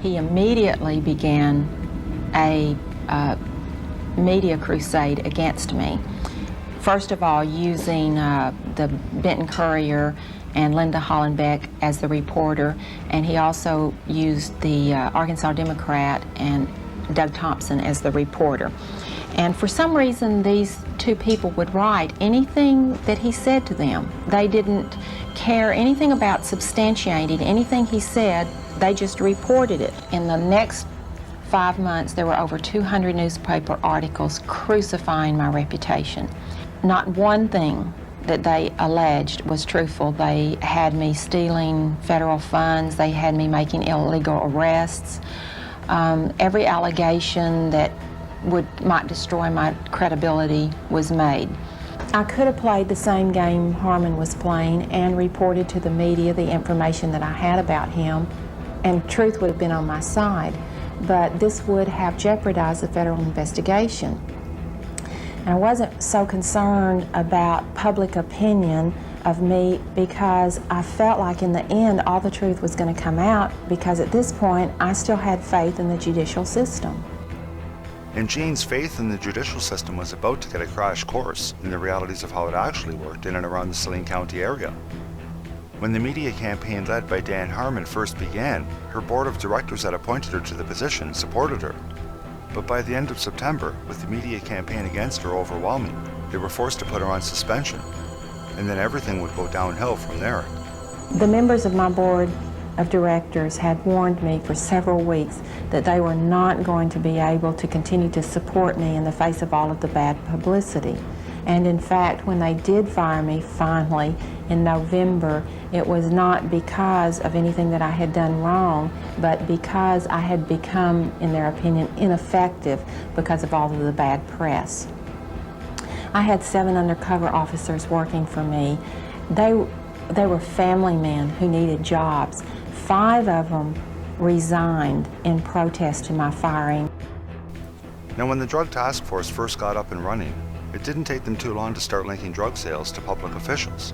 He immediately began a media crusade against me. First of all, using the Benton Courier and Linda Hollenbeck as the reporter, and he also used the Arkansas Democrat and Doug Thompson as the reporter. And for some reason, these two people would write anything that he said to them. They didn't care anything about substantiating anything he said, they just reported it. In the next 5 months, there were over 200 newspaper articles crucifying my reputation. Not one thing that they alleged was truthful. They had me stealing federal funds, they had me making illegal arrests. Every allegation that might destroy my credibility was made. I could have played the same game Harmon was playing and reported to the media the information that I had about him, and truth would have been on my side. But this would have jeopardized the federal investigation. And I wasn't so concerned about public opinion of me because I felt like in the end all the truth was going to come out, because at this point I still had faith in the judicial system. And Gene's faith in the judicial system was about to get a crash course in the realities of how it actually worked in and around the Saline County area. When the media campaign led by Dan Harmon first began, her board of directors that appointed her to the position supported her. But by the end of September, with the media campaign against her overwhelming, they were forced to put her on suspension, and then everything would go downhill from there. The members of my board of directors had warned me for several weeks that they were not going to be able to continue to support me in the face of all of the bad publicity. And in fact, when they did fire me finally in November, it was not because of anything that I had done wrong, but because I had become, in their opinion, ineffective because of all of the bad press. I had 7 undercover officers working for me. They were family men who needed jobs. 5 of them resigned in protest to my firing. Now, when the Drug Task Force first got up and running, it didn't take them too long to start linking drug sales to public officials.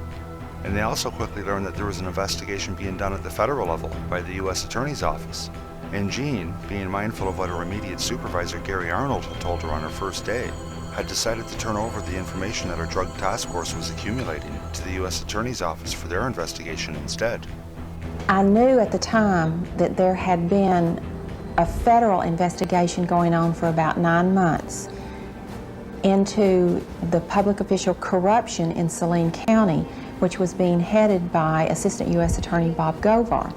And they also quickly learned that there was an investigation being done at the federal level by the U.S. Attorney's Office. And Jean, being mindful of what her immediate supervisor Gary Arnold had told her on her first day, had decided to turn over the information that her drug task force was accumulating to the U.S. Attorney's Office for their investigation instead. I knew at the time that there had been a federal investigation going on for about 9 months into the public official corruption in Saline County, which was being headed by Assistant U.S. Attorney Bob Govar.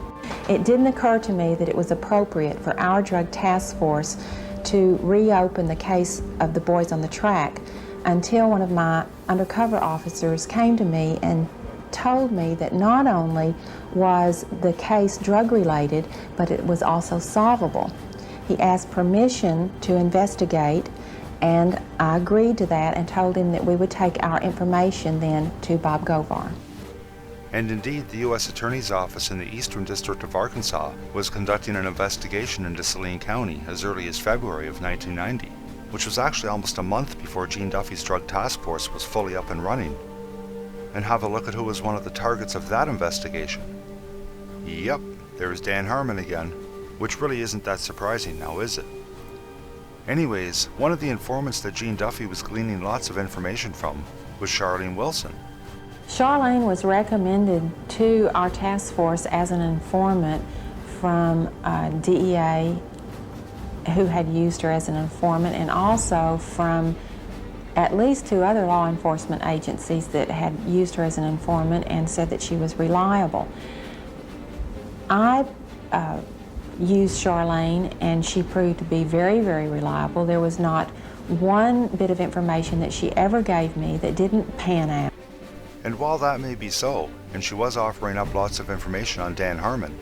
It didn't occur to me that it was appropriate for our drug task force to reopen the case of the boys on the track until one of my undercover officers came to me and told me that not only was the case drug-related, but it was also solvable. He asked permission to investigate, and I agreed to that and told him that we would take our information then to Bob Govar. And indeed, the U.S. Attorney's Office in the Eastern District of Arkansas was conducting an investigation into Saline County as early as February of 1990, which was actually almost a month before Gene Duffy's drug task force was fully up and running. And have a look at who was one of the targets of that investigation. Yep, there's Dan Harmon again, which really isn't that surprising now, is it? Anyways, one of the informants that Gene Duffy was gleaning lots of information from was Charlene Wilson. Charlene was recommended to our task force as an informant from DEA, who had used her as an informant, and also from at least 2 other law enforcement agencies that had used her as an informant and said that she was reliable. I used Charlene, and she proved to be very, very reliable. There was not one bit of information that she ever gave me that didn't pan out. And while that may be so, and she was offering up lots of information on Dan Harmon,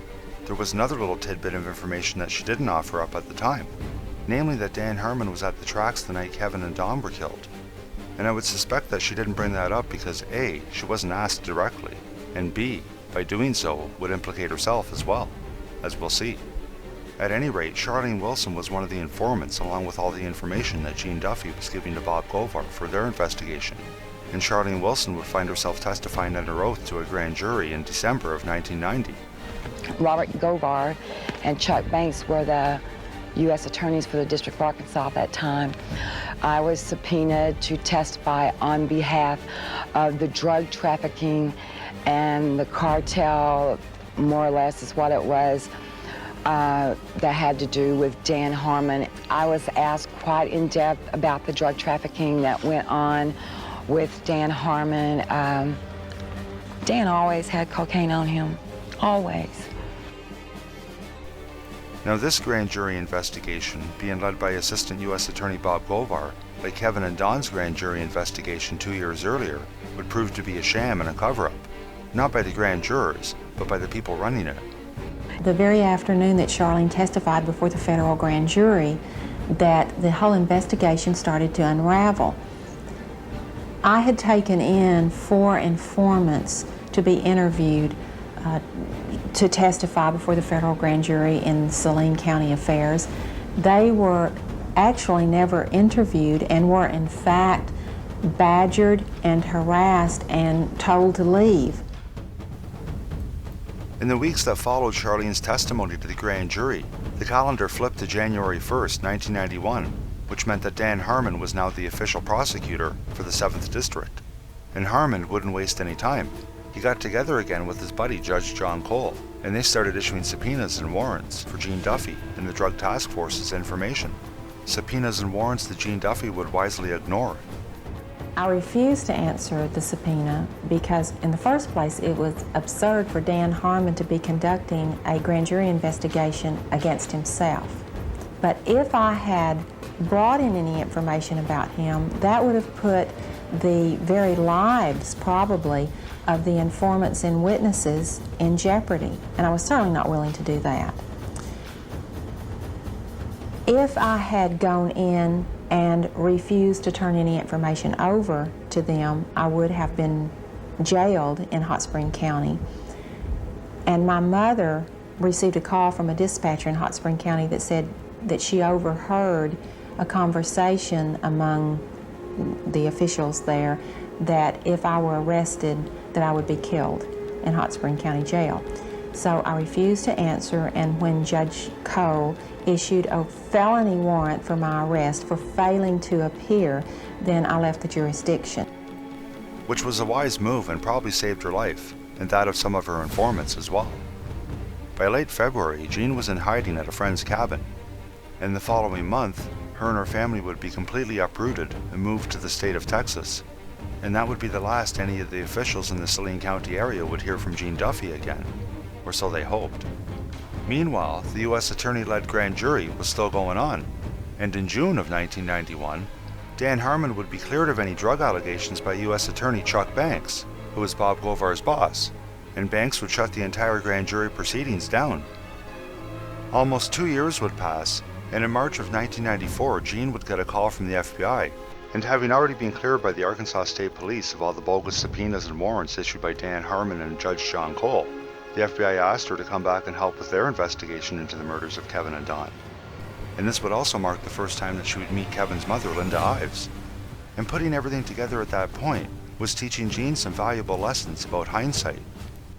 there was another little tidbit of information that she didn't offer up at the time, namely that Dan Harmon was at the tracks the night Kevin and Dom were killed. And I would suspect that she didn't bring that up because A, she wasn't asked directly, and B, by doing so, would implicate herself as well, as we'll see. At any rate, Charlene Wilson was one of the informants, along with all the information that Gene Duffy was giving to Bob Govar for their investigation. And Charlene Wilson would find herself testifying under oath to a grand jury in December of 1990. Robert Govar and Chuck Banks were the U.S. attorneys for the District of Arkansas at that time. I was subpoenaed to testify on behalf of the drug trafficking and the cartel, more or less is what it was, that had to do with Dan Harmon. I was asked quite in depth about the drug trafficking that went on with Dan Harmon. Dan always had cocaine on him, always. Now this grand jury investigation, being led by Assistant U.S. Attorney Bob Govar, like Kevin and Don's grand jury investigation 2 years earlier, would prove to be a sham and a cover-up. Not by the grand jurors, but by the people running it. The very afternoon that Charlene testified before the federal grand jury, that the whole investigation started to unravel. I had taken in 4 informants to be interviewed to testify before the federal grand jury in Saline County affairs. They were actually never interviewed and were in fact badgered and harassed and told to leave. In the weeks that followed Charlene's testimony to the grand jury, the calendar flipped to January 1st, 1991, which meant that Dan Harmon was now the official prosecutor for the 7th District. And Harmon wouldn't waste any time. He got together again with his buddy Judge John Cole, and they started issuing subpoenas and warrants for Gene Duffy and the Drug Task Force's information. Subpoenas and warrants that Gene Duffy would wisely ignore. I refused to answer the subpoena because, in the first place, it was absurd for Dan Harmon to be conducting a grand jury investigation against himself. But if I had brought in any information about him, that would have put the very lives, probably, of the informants and witnesses in jeopardy, and I was certainly not willing to do that. If I had gone in and refused to turn any information over to them, I would have been jailed in Hot Spring County. And my mother received a call from a dispatcher in Hot Spring County that said that she overheard a conversation among the officials there that if I were arrested, that I would be killed in Hot Spring County Jail. So I refused to answer, and when Judge Cole issued a felony warrant for my arrest for failing to appear, then I left the jurisdiction. Which was a wise move and probably saved her life, and that of some of her informants as well. By late February, Jean was in hiding at a friend's cabin. In the following month, her and her family would be completely uprooted and moved to the state of Texas. And that would be the last any of the officials in the Saline County area would hear from Gene Duffy again, or so they hoped. Meanwhile, the U.S. Attorney-led grand jury was still going on, and in June of 1991, Dan Harmon would be cleared of any drug allegations by U.S. Attorney Chuck Banks, who was Bob Govar's boss, and Banks would shut the entire grand jury proceedings down. Almost 2 years would pass, and in March of 1994, Gene would get a call from the FBI, and having already been cleared by the Arkansas State Police of all the bogus subpoenas and warrants issued by Dan Harmon and Judge John Cole, the FBI asked her to come back and help with their investigation into the murders of Kevin and Don. And this would also mark the first time that she would meet Kevin's mother, Linda Ives. And putting everything together at that point was teaching Gene some valuable lessons about hindsight.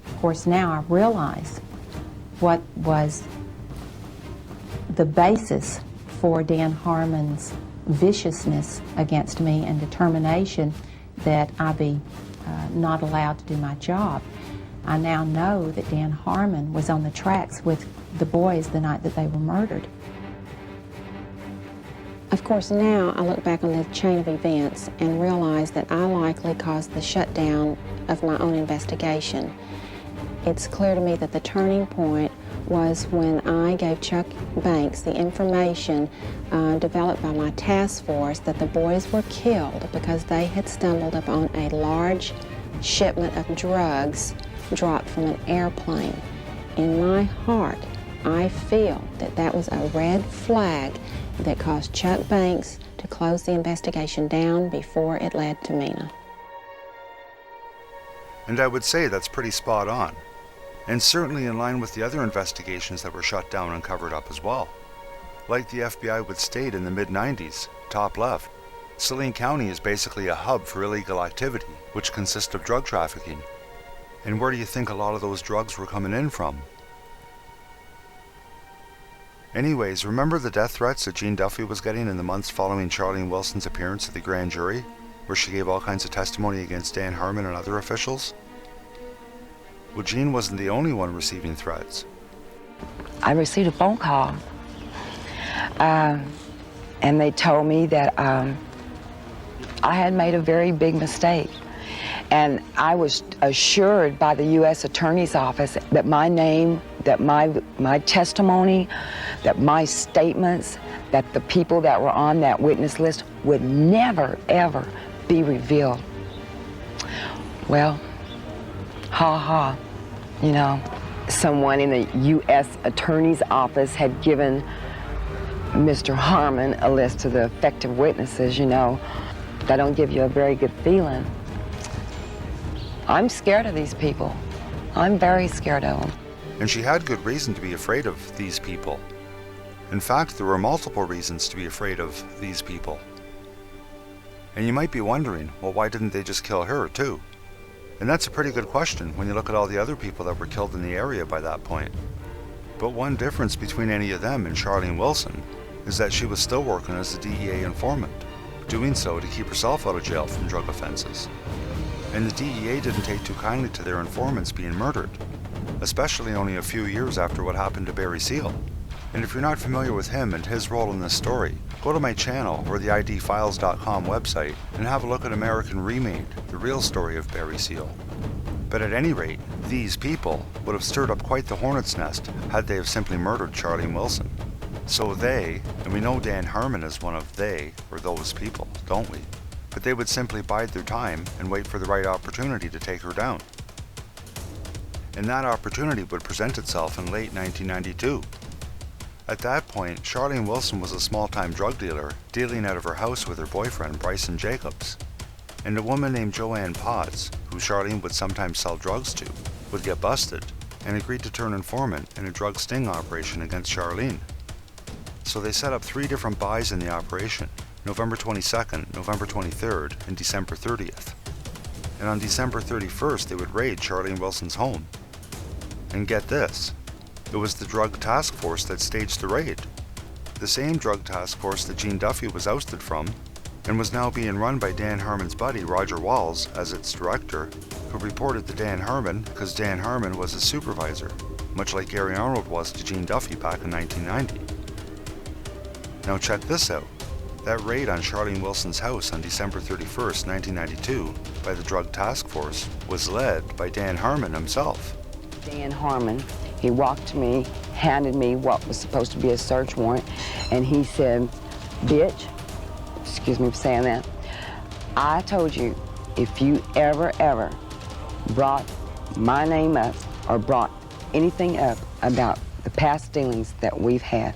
Of course, now I realize what was the basis for Dan Harmon's viciousness against me and determination that I be not allowed to do my job. I now know that Dan Harmon was on the tracks with the boys the night that they were murdered. Of course, now I look back on the chain of events and realize that I likely caused the shutdown of my own investigation. It's clear to me that the turning point was when I gave Chuck Banks the information developed by my task force that the boys were killed because they had stumbled upon a large shipment of drugs dropped from an airplane. In my heart, I feel that that was a red flag that caused Chuck Banks to close the investigation down before it led to Mina. And I would say that's pretty spot on. and certainly in line with the other investigations that were shut down and covered up as well. Like the FBI would state in the mid-90s, top left, Saline County is basically a hub for illegal activity, which consists of drug trafficking. And where do you think a lot of those drugs were coming in from? Anyways, remember the death threats that Jean Duffy was getting in the months following Charlene Wilson's appearance at the grand jury, where she gave all kinds of testimony against Dan Harmon and other officials? Well, Jean wasn't the only one receiving threats. I received a phone call, and they told me that I had made a very big mistake. And I was assured by the U.S. Attorney's Office that my name, that my testimony, that my statements, that the people that were on that witness list would never, ever be revealed. Well, you know, someone in the U.S. Attorney's Office had given Mr. Harmon a list of the effective witnesses, you know. That don't give you a very good feeling. I'm scared of these people. I'm very scared of them. And she had good reason to be afraid of these people. In fact, there were multiple reasons to be afraid of these people. And you might be wondering, well, why didn't they just kill her too? And that's a pretty good question when you look at all the other people that were killed in the area by that point. But one difference between any of them and Charlene Wilson is that she was still working as a DEA informant, doing so to keep herself out of jail from drug offenses. And the DEA didn't take too kindly to their informants being murdered, especially only a few years after what happened to Barry Seal. And if you're not familiar with him and his role in this story, go to my channel or the idfiles.com website and have a look at American Remade, the real story of Barry Seal. But at any rate, these people would have stirred up quite the hornet's nest had they have simply murdered Charlene Wilson. So they, and we know Dan Harmon is one of they or those people, don't we? But they would simply bide their time and wait for the right opportunity to take her down. And that opportunity would present itself in late 1992. At that point, Charlene Wilson was a small-time drug dealer dealing out of her house with her boyfriend, Bryson Jacobs. And a woman named Joanne Potts, who Charlene would sometimes sell drugs to, would get busted and agreed to turn informant in a drug sting operation against Charlene. So they set up 3 different buys in the operation, November 22nd, November 23rd, and December 30th. And on December 31st, they would raid Charlene Wilson's home. And get this, it was the drug task force that staged the raid. The same drug task force that Jean Duffy was ousted from, and was now being run by Dan Harmon's buddy, Roger Walls, as its director, who reported to Dan Harmon because Dan Harmon was his supervisor, much like Gary Arnold was to Jean Duffy back in 1990. Now check this out. That raid on Charlene Wilson's house on December 31st, 1992, by the Drug Task Force, was led by Dan Harmon himself. Dan Harmon, he walked to me, handed me what was supposed to be a search warrant, and he said, "Bitch," excuse me for saying that, "I told you, if you ever brought my name up or brought anything up about the past dealings that we've had,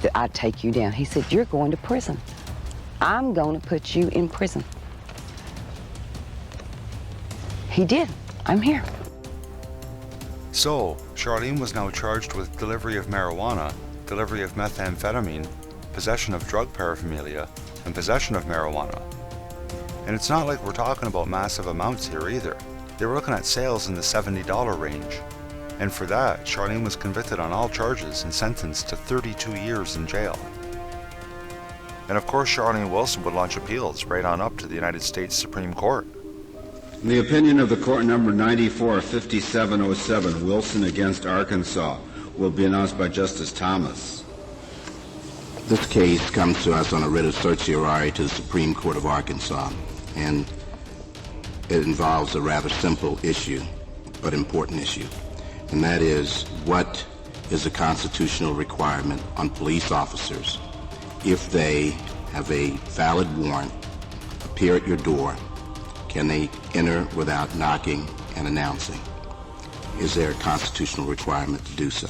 that I'd take you down." He said, "You're going to prison. I'm going to put you in prison." He did. I'm here. So, Charlene was now charged with delivery of marijuana, delivery of methamphetamine, possession of drug paraphernalia, and possession of marijuana. And it's not like we're talking about massive amounts here either. They were looking at sales in the $70 range. And for that, Charlene was convicted on all charges and sentenced to 32 years in jail. And of course, Charlene Wilson would launch appeals right on up to the United States Supreme Court. In the opinion of the court number 94-5707, Wilson against Arkansas, will be announced by Justice Thomas. This case comes to us on a writ of certiorari to the Supreme Court of Arkansas, and it involves a rather simple issue, but important issue. And that is, what is the constitutional requirement on police officers if they have a valid warrant, appear at your door? Can they enter without knocking and announcing? Is there a constitutional requirement to do so?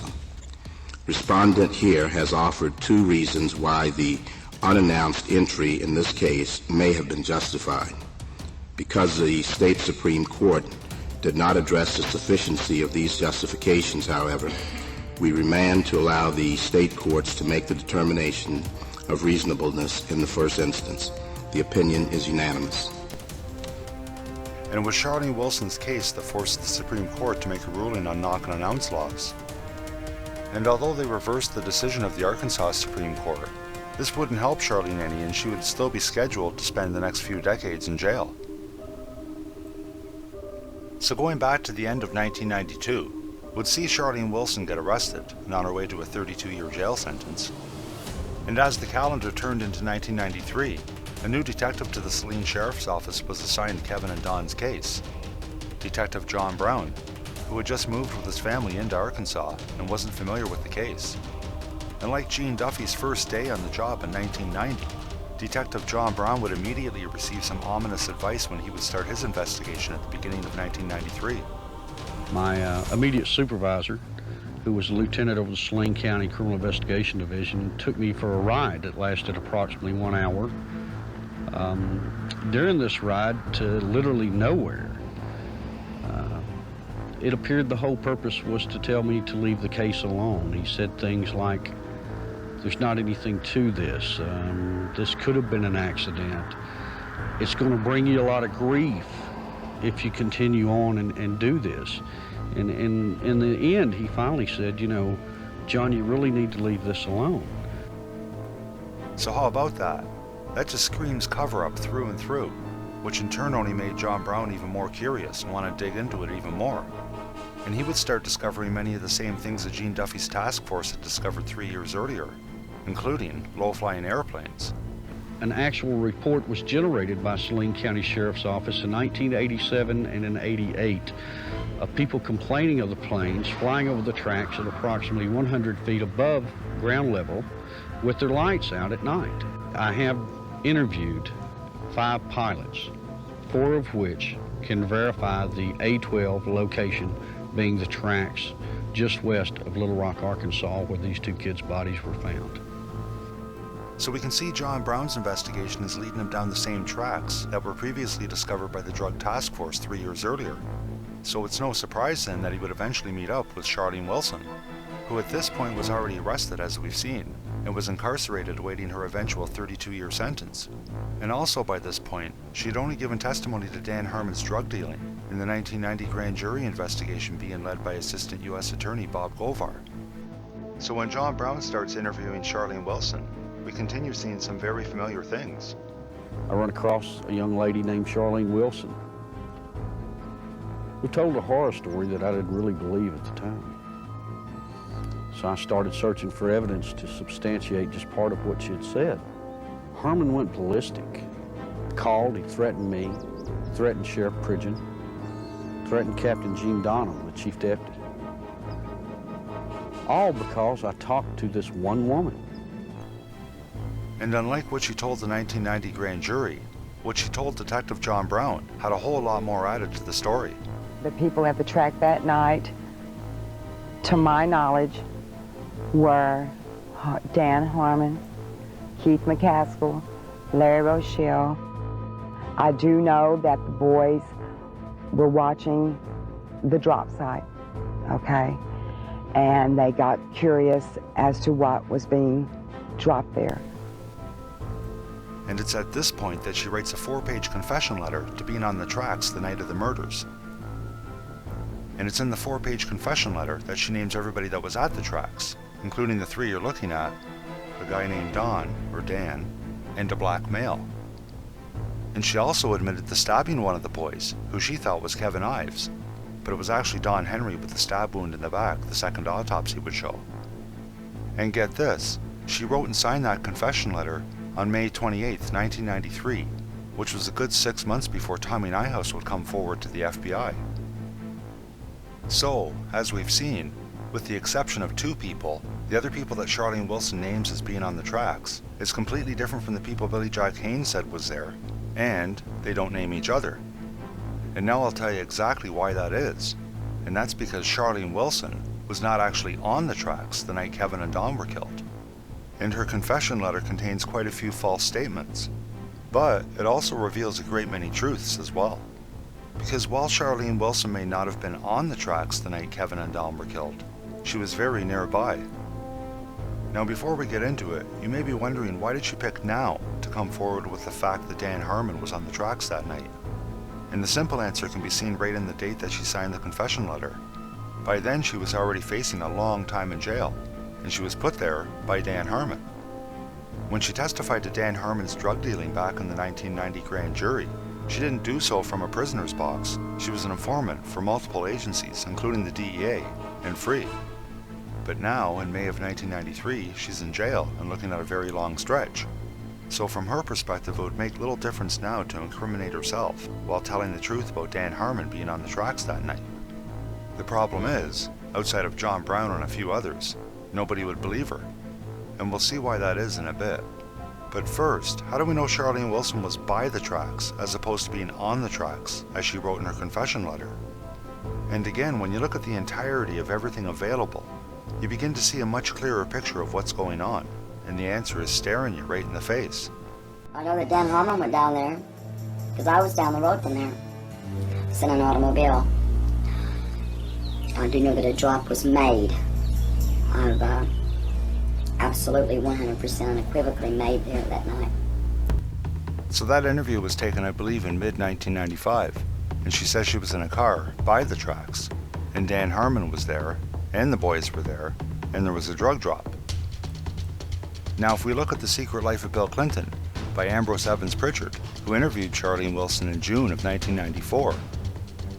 Respondent here has offered 2 reasons why the unannounced entry in this case may have been justified. Because the state Supreme Court did not address the sufficiency of these justifications, however, we remand to allow the state courts to make the determination of reasonableness in the first instance. The opinion is unanimous. And it was Charlene Wilson's case that forced the Supreme Court to make a ruling on knock-and-announce laws. And although they reversed the decision of the Arkansas Supreme Court, this wouldn't help Charlene any, and she would still be scheduled to spend the next few decades in jail. So going back to the end of 1992, would see Charlene Wilson get arrested and on her way to a 32-year jail sentence. And as the calendar turned into 1993, a new detective to the Saline Sheriff's Office was assigned Kevin and Don's case. Detective John Brown, who had just moved with his family into Arkansas and wasn't familiar with the case. And like Gene Duffy's first day on the job in 1990, Detective John Brown would immediately receive some ominous advice when he would start his investigation at the beginning of 1993. My immediate supervisor, who was a lieutenant over the Saline County Criminal Investigation Division, took me for a ride that lasted approximately 1 hour. During this ride to literally nowhere, it appeared the whole purpose was to tell me to leave the case alone. He said things like, "There's not anything to this. This could have been an accident. It's going to bring you a lot of grief if you continue on and do this." And in the end, he finally said, "You know, John, you really need to leave this alone." So how about that? That just screams cover-up through and through, which in turn only made John Brown even more curious and want to dig into it even more. And he would start discovering many of the same things that Gene Duffy's task force had discovered 3 years earlier, including low-flying airplanes. An actual report was generated by Saline County Sheriff's Office in 1987 and in 88 of people complaining of the planes flying over the tracks at approximately 100 feet above ground level with their lights out at night. I have interviewed 5 pilots, 4 of which can verify the A-12 location being the tracks just west of Little Rock, Arkansas, where these 2 kids' bodies were found. So we can see John Brown's investigation is leading him down the same tracks that were previously discovered by the Drug Task Force 3 years earlier. So it's no surprise then that he would eventually meet up with Charlene Wilson, who at this point was already arrested, as we've seen, and was incarcerated awaiting her eventual 32-year sentence. And also by this point, she had only given testimony to Dan Harmon's drug dealing in the 1990 grand jury investigation being led by Assistant U.S. Attorney Bob Govar. So when John Brown starts interviewing Charlene Wilson, we continue seeing some very familiar things. I run across a young lady named Charlene Wilson, who told a horror story that I didn't really believe at the time. So I started searching for evidence to substantiate just part of what she had said. Harmon went ballistic. Called, he threatened me, threatened Sheriff Pridgeon, threatened Captain Gene Donham, the chief deputy. All because I talked to this one woman. And unlike what she told the 1990 grand jury, what she told Detective John Brown had a whole lot more added to the story. The people at the track that night, to my knowledge, were Dan Harmon, Keith McKaskle, Larry Rochelle. I do know that the boys were watching the drop site, okay? And they got curious as to what was being dropped there. And it's at this point that she writes a 4-page confession letter to being on the tracks the night of the murders. And it's in the 4-page confession letter that she names everybody that was at the tracks, including the 3 you're looking at, a guy named Don, or Dan, and a black male. And she also admitted to stabbing one of the boys, who she thought was Kevin Ives, but it was actually Don Henry with the stab wound in the back the second autopsy would show. And get this, she wrote and signed that confession letter on May 28, 1993, which was a good 6 months before Tommy Nyhouse would come forward to the FBI. So, as we've seen, with the exception of 2 people, the other people that Charlene Wilson names as being on the tracks is completely different from the people Billy-Jack Haynes said was there, and they don't name each other. And now I'll tell you exactly why that is, and that's because Charlene Wilson was not actually on the tracks the night Kevin and Don were killed. And her confession letter contains quite a few false statements, but it also reveals a great many truths as well. Because while Charlene Wilson may not have been on the tracks the night Kevin and Dom were killed, she was very nearby. Now before we get into it, you may be wondering why did she pick now to come forward with the fact that Dan Harmon was on the tracks that night? And the simple answer can be seen right in the date that she signed the confession letter. By then she was already facing a long time in jail, and she was put there by Dan Harmon. When she testified to Dan Harmon's drug dealing back in the 1990 grand jury, she didn't do so from a prisoner's box. She was an informant for multiple agencies, including the DEA, and free. But now, in May of 1993, she's in jail and looking at a very long stretch. So from her perspective, it would make little difference now to incriminate herself while telling the truth about Dan Harmon being on the tracks that night. The problem is, outside of John Brown and a few others, nobody would believe her. And we'll see why that is in a bit. But first, how do we know Charlene Wilson was by the tracks as opposed to being on the tracks, as she wrote in her confession letter? And again, when you look at the entirety of everything available, you begin to see a much clearer picture of what's going on, and the answer is staring you right in the face. I know that Dan Harmon went down there, because I was down the road from there. I was in an automobile. I do know that a drop was made. I've absolutely 100% unequivocally made there that night. So that interview was taken, I believe, in mid-1995, and she says she was in a car by the tracks, and Dan Harmon was there, and the boys were there, and there was a drug drop. Now, if we look at The Secret Life of Bill Clinton by Ambrose Evans Pritchard, who interviewed Charlene Wilson in June of 1994,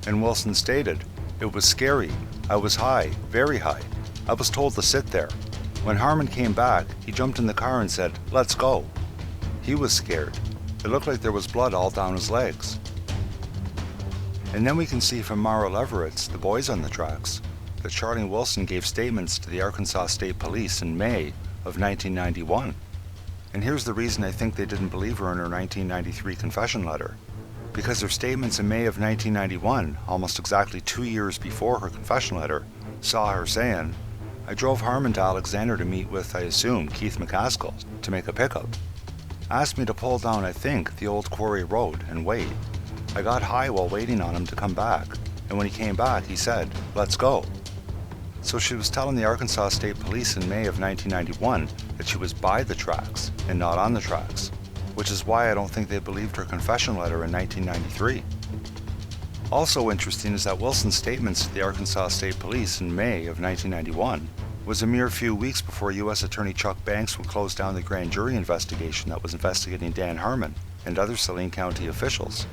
and Wilson stated, "It was scary. I was high, very high. I was told to sit there. When Harmon came back, he jumped in the car and said, 'Let's go.' He was scared. It looked like there was blood all down his legs." And then we can see from Mara Leverett's The Boys on the Tracks that Charlene Wilson gave statements to the Arkansas State Police in May of 1991. And here's the reason I think they didn't believe her in her 1993 confession letter. Because her statements in May of 1991, almost exactly 2 years before her confession letter, saw her saying, "I drove Harmon to Alexander to meet with, I assume, Keith McKaskle to make a pickup. Asked me to pull down, I think, the old quarry road and wait. I got high while waiting on him to come back, and when he came back, he said, 'Let's go.'" So she was telling the Arkansas State Police in May of 1991 that she was by the tracks and not on the tracks, which is why I don't think they believed her confession letter in 1993. Also interesting is that Wilson's statements to the Arkansas State Police in May of 1991 was a mere few weeks before U.S. Attorney Chuck Banks would close down the grand jury investigation that was investigating Dan Harmon and other Saline County officials.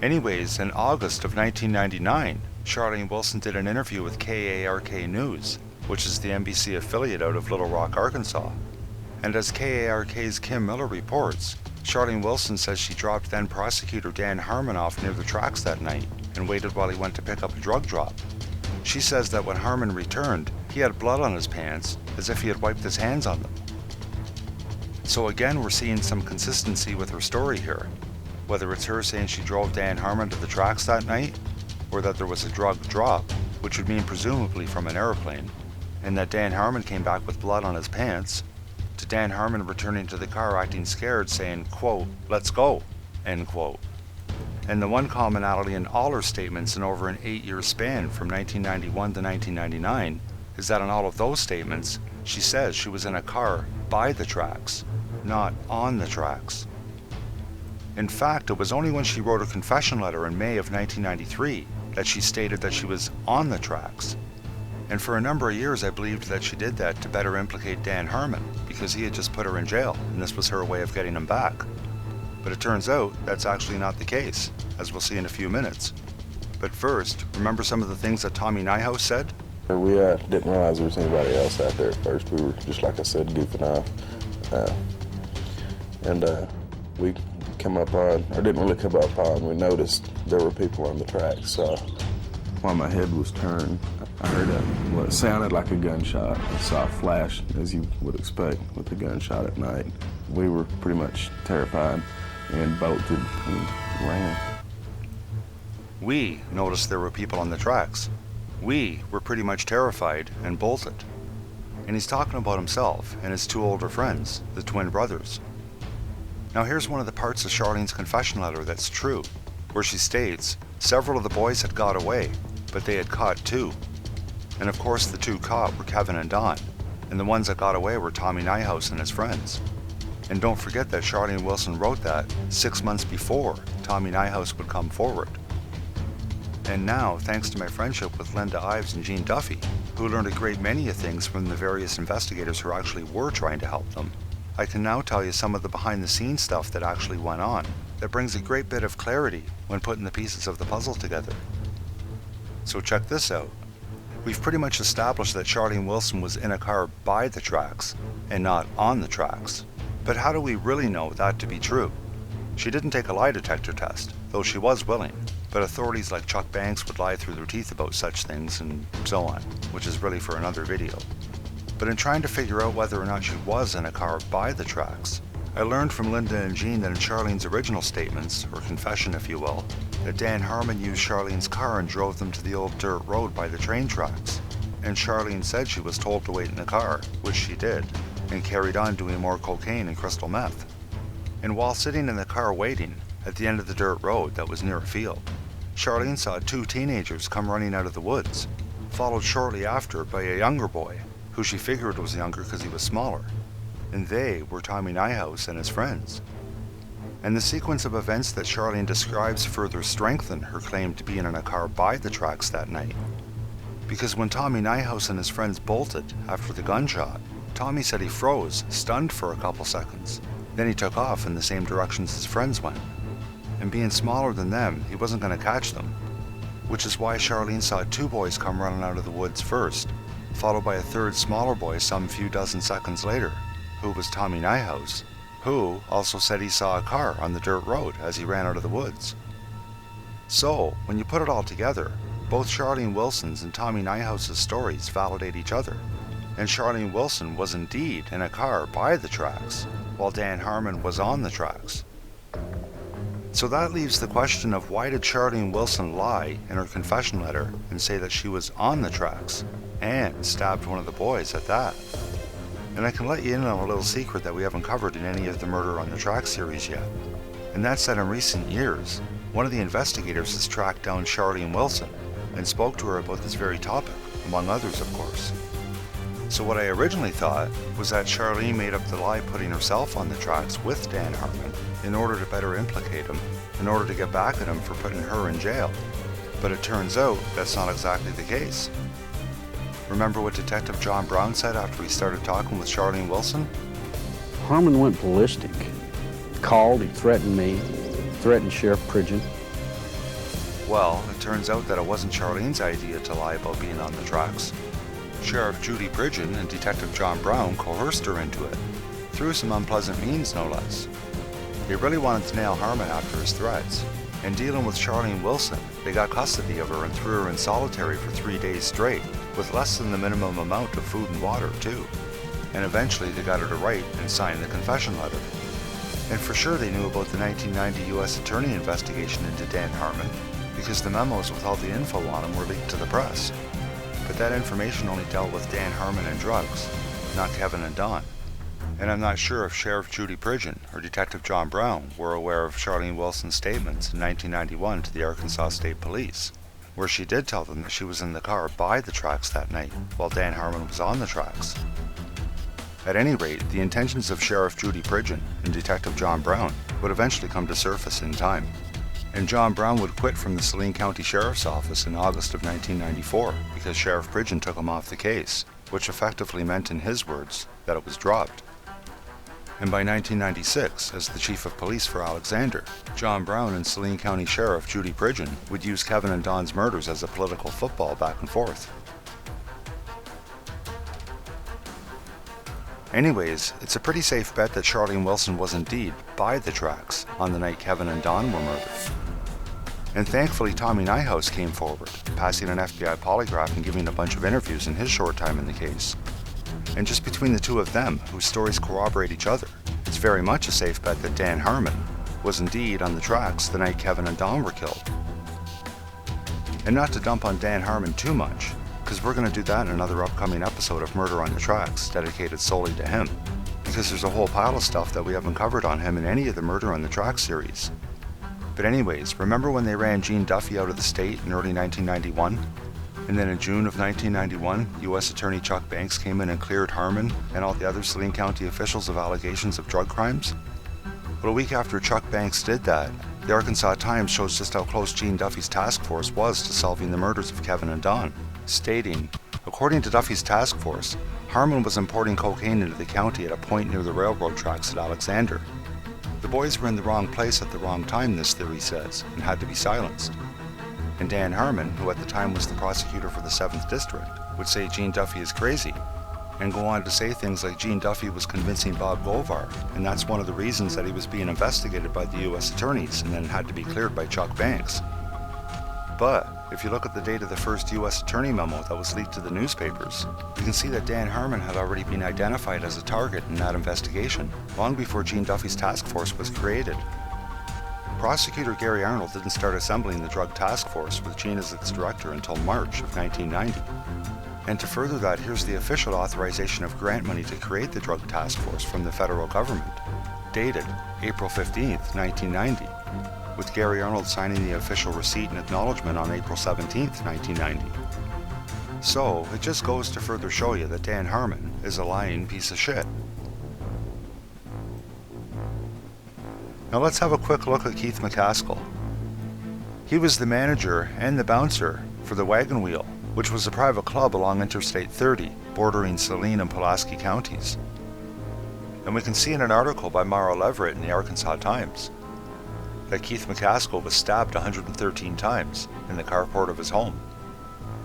Anyways, in August of 1999, Charlene Wilson did an interview with KARK News, which is the NBC affiliate out of Little Rock, Arkansas. And as KARK's Kim Miller reports, Charlene Wilson says she dropped then prosecutor Dan Harmon off near the tracks that night and waited while he went to pick up a drug drop. She says that when Harmon returned, he had blood on his pants, as if he had wiped his hands on them. So again, we're seeing some consistency with her story here, whether it's her saying she drove Dan Harmon to the tracks that night, or that there was a drug drop, which would mean presumably from an airplane, and that Dan Harmon came back with blood on his pants, to Dan Harmon returning to the car acting scared, saying, quote, "Let's go," end quote. And the one commonality in all her statements in over an 8-year span from 1991 to 1999 is that in all of those statements, she says she was in a car by the tracks, not on the tracks. In fact, it was only when she wrote her confession letter in May of 1993 that she stated that she was on the tracks. And for a number of years I believed that she did that to better implicate Dan Harmon, because he had just put her in jail, and this was her way of getting him back. But it turns out that's actually not the case, as we'll see in a few minutes. But first, remember some of the things that Tommy Nyhouse said? We didn't realize there was anybody else out there at first. We were, just like I said, goofing off. We come up on, or didn't really come up on, we noticed there were people on the tracks. So while my head was turned, I heard what sounded like a gunshot. I saw a flash, as you would expect with a gunshot at night. We were pretty much terrified and bolted and ran. We noticed there were people on the tracks. We were pretty much terrified and bolted. And he's talking about himself and his two older friends, the twin brothers. Now here's one of the parts of Charlene's confession letter that's true, where she states several of the boys had got away, but they had caught 2. And of course the 2 caught were Kevin and Don, and the ones that got away were Tommy Nyhouse and his friends. And don't forget that Charlene Wilson wrote that 6 months before Tommy Nyhouse would come forward. And now, thanks to my friendship with Linda Ives and Gene Duffy, who learned a great many of things from the various investigators who actually were trying to help them, I can now tell you some of the behind-the-scenes stuff that actually went on that brings a great bit of clarity when putting the pieces of the puzzle together. So check this out. We've pretty much established that Charlene Wilson was in a car by the tracks and not on the tracks. But how do we really know that to be true? She didn't take a lie detector test, though she was willing, but authorities like Chuck Banks would lie through their teeth about such things and so on, which is really for another video. But in trying to figure out whether or not she was in a car by the tracks, I learned from Linda and Gene that in Charlene's original statements, or confession if you will, that Dan Harmon used Charlene's car and drove them to the old dirt road by the train tracks. And Charlene said she was told to wait in the car, which she did, and carried on doing more cocaine and crystal meth. And while sitting in the car waiting, at the end of the dirt road that was near a field, Charlene saw 2 teenagers come running out of the woods, followed shortly after by a younger boy, who she figured was younger because he was smaller, and they were Tommy Nyhouse and his friends. And the sequence of events that Charlene describes further strengthen her claim to being in a car by the tracks that night. Because when Tommy Nyhouse and his friends bolted after the gunshot, Tommy said he froze, stunned for a couple seconds. Then he took off in the same directions his friends went. And being smaller than them, he wasn't going to catch them. Which is why Charlene saw 2 boys come running out of the woods first, followed by a 3rd smaller boy some few dozen seconds later, who was Tommy Nyhouse, who also said he saw a car on the dirt road as he ran out of the woods. So, when you put it all together, both Charlene Wilson's and Tommy Nyhouse's stories validate each other, and Charlene Wilson was indeed in a car by the tracks, while Dan Harmon was on the tracks. So that leaves the question of why did Charlene Wilson lie in her confession letter and say that she was on the tracks, and stabbed one of the boys at that. And I can let you in on a little secret that we haven't covered in any of the Murder on the Track series yet. And that's that in recent years, one of the investigators has tracked down Charlene Wilson and spoke to her about this very topic, among others of course. So what I originally thought was that Charlene made up the lie putting herself on the tracks with Dan Harmon in order to better implicate him, in order to get back at him for putting her in jail. But it turns out that's not exactly the case. Remember what Detective John Brown said after he started talking with Charlene Wilson? Harmon went ballistic. Called, he threatened me, threatened Sheriff Pridgeon. Well, it turns out that it wasn't Charlene's idea to lie about being on the tracks. Sheriff Judy Pridgeon and Detective John Brown coerced her into it, through some unpleasant means no less. They really wanted to nail Harmon after his threats, and dealing with Charlene Wilson, they got custody of her and threw her in solitary for 3 days straight, with less than the minimum amount of food and water too. And eventually they got her to write and sign the confession letter. And for sure they knew about the 1990 U.S. Attorney investigation into Dan Harmon, because the memos with all the info on him were leaked to the press. But that information only dealt with Dan Harmon and drugs, not Kevin and Don. And I'm not sure if Sheriff Judy Pridgeon or Detective John Brown were aware of Charlene Wilson's statements in 1991 to the Arkansas State Police, where she did tell them that she was in the car by the tracks that night, while Dan Harmon was on the tracks. At any rate, the intentions of Sheriff Judy Pridgeon and Detective John Brown would eventually come to surface in time. And John Brown would quit from the Saline County Sheriff's Office in August of 1994 because Sheriff Pridgeon took him off the case, which effectively meant, in his words, that it was dropped. And by 1996, as the Chief of Police for Alexander, John Brown and Saline County Sheriff Judy Pridgeon would use Kevin and Don's murders as a political football back and forth. Anyways, it's a pretty safe bet that Charlene Wilson was indeed by the tracks on the night Kevin and Don were murdered. And thankfully Tommy Nyhouse came forward, passing an FBI polygraph and giving a bunch of interviews in his short time in the case. And just between the two of them, whose stories corroborate each other, it's very much a safe bet that Dan Harmon was indeed on the tracks the night Kevin and Don were killed. And not to dump on Dan Harmon too much, because we're going to do that in another upcoming episode of Murder on the Tracks, dedicated solely to him, because there's a whole pile of stuff that we haven't covered on him in any of the Murder on the Track series. But anyways, remember when they ran Gene Duffy out of the state in early 1991? And then in June of 1991, U.S. Attorney Chuck Banks came in and cleared Harmon and all the other Saline County officials of allegations of drug crimes? Well, a week after Chuck Banks did that, the Arkansas Times shows just how close Gene Duffy's task force was to solving the murders of Kevin and Don, stating, according to Duffy's task force, Harmon was importing cocaine into the county at a point near the railroad tracks at Alexander. The boys were in the wrong place at the wrong time, this theory says, and had to be silenced. And Dan Harmon, who at the time was the prosecutor for the 7th District, would say Gene Duffy is crazy, and go on to say things like Gene Duffy was convincing Bob Govar, and that's one of the reasons that he was being investigated by the U.S. attorneys and then had to be cleared by Chuck Banks. But if you look at the date of the first U.S. attorney memo that was leaked to the newspapers, you can see that Dan Harmon had already been identified as a target in that investigation, long before Gene Duffy's task force was created. Prosecutor Gary Arnold didn't start assembling the drug task force with Gene as its director until March of 1990. And to further that, here's the official authorization of grant money to create the drug task force from the federal government, dated April 15th, 1990, with Gary Arnold signing the official receipt and acknowledgement on April 17th, 1990. So, it just goes to further show you that Dan Harmon is a lying piece of shit. Now let's have a quick look at Keith McKaskle. He was the manager and the bouncer for the Wagon Wheel, which was a private club along Interstate 30, bordering Saline and Pulaski counties. And we can see in an article by Mara Leverett in the Arkansas Times that Keith McKaskle was stabbed 113 times in the carport of his home.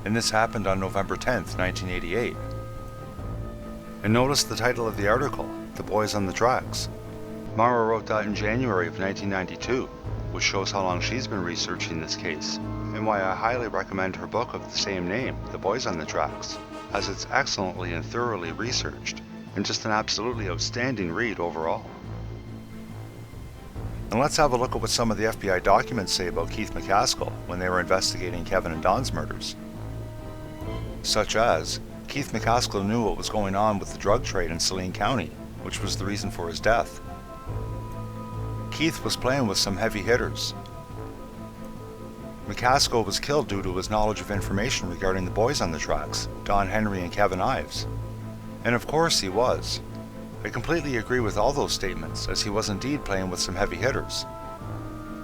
And this happened on November 10th, 1988. And notice the title of the article, The Boys on the Tracks. Mara wrote that in January of 1992, which shows how long she's been researching this case, and why I highly recommend her book of the same name, The Boys on the Tracks, as it's excellently and thoroughly researched, and just an absolutely outstanding read overall. And let's have a look at what some of the FBI documents say about Keith McKaskle when they were investigating Kevin and Don's murders. Such as, Keith McKaskle knew what was going on with the drug trade in Saline County, which was the reason for his death. Keith was playing with some heavy hitters. McKaskle was killed due to his knowledge of information regarding the boys on the tracks, Don Henry and Kevin Ives. And of course he was. I completely agree with all those statements, as he was indeed playing with some heavy hitters.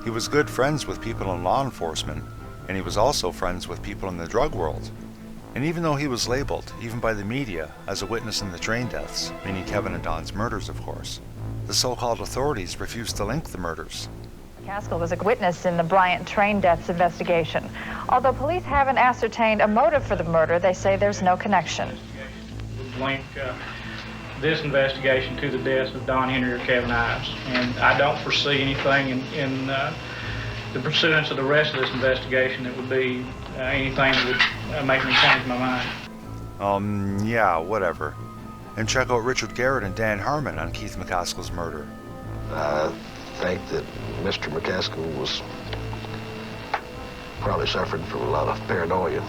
He was good friends with people in law enforcement, and he was also friends with people in the drug world. And even though he was labeled, even by the media, as a witness in the train deaths, meaning Kevin and Don's murders of course, the so-called authorities refused to link the murders. McKaskle was a witness in the Bryant train deaths investigation. Although police haven't ascertained a motive for the murder, they say there's no connection. Link this investigation to the deaths of Don Henry or Kevin Ives, and I don't foresee anything in the pursuance of the rest of this investigation that would be anything that would make me change my mind. Yeah, whatever. And check out Richard Garrett and Dan Harmon on Keith McKaskle's murder. I think that Mr. McCaskle was probably suffering from a lot of paranoia.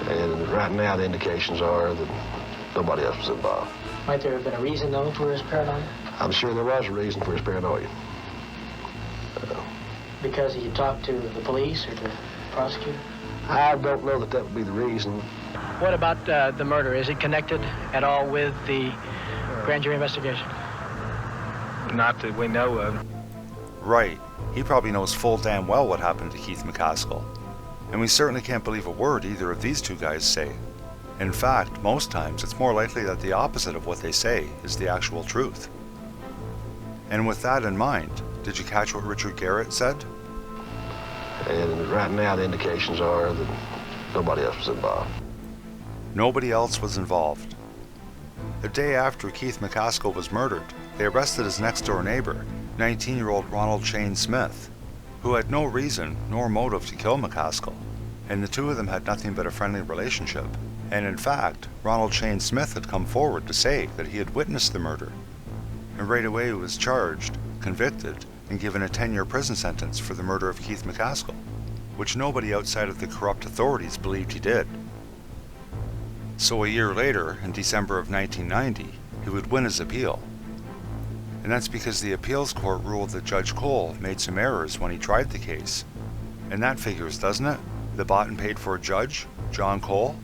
And right now the indications are that nobody else was involved. Might there have been a reason, though, for his paranoia? I'm sure there was a reason for his paranoia. Because he talked to the police or the prosecutor? I don't know that that would be the reason. What about the murder? Is it connected at all with the grand jury investigation? Not that we know of. Right. He probably knows full damn well what happened to Keith McKaskle. And we certainly can't believe a word either of these two guys say. In fact, most times it's more likely that the opposite of what they say is the actual truth. And with that in mind, did you catch what Richard Garrett said? And right now the indications are that nobody else was involved. Nobody else was involved. The day after Keith McKaskle was murdered, they arrested his next-door neighbor, 19-year-old Ronald Shane Smith, who had no reason nor motive to kill McKaskle, and the two of them had nothing but a friendly relationship. And in fact, Ronald Shane Smith had come forward to say that he had witnessed the murder, and right away he was charged, convicted, and given a 10-year prison sentence for the murder of Keith McKaskle, which nobody outside of the corrupt authorities believed he did. So a year later, in December of 1990, he would win his appeal. And that's because the appeals court ruled that Judge Cole made some errors when he tried the case. And that figures, doesn't it? The bought and paid for judge, John Cole?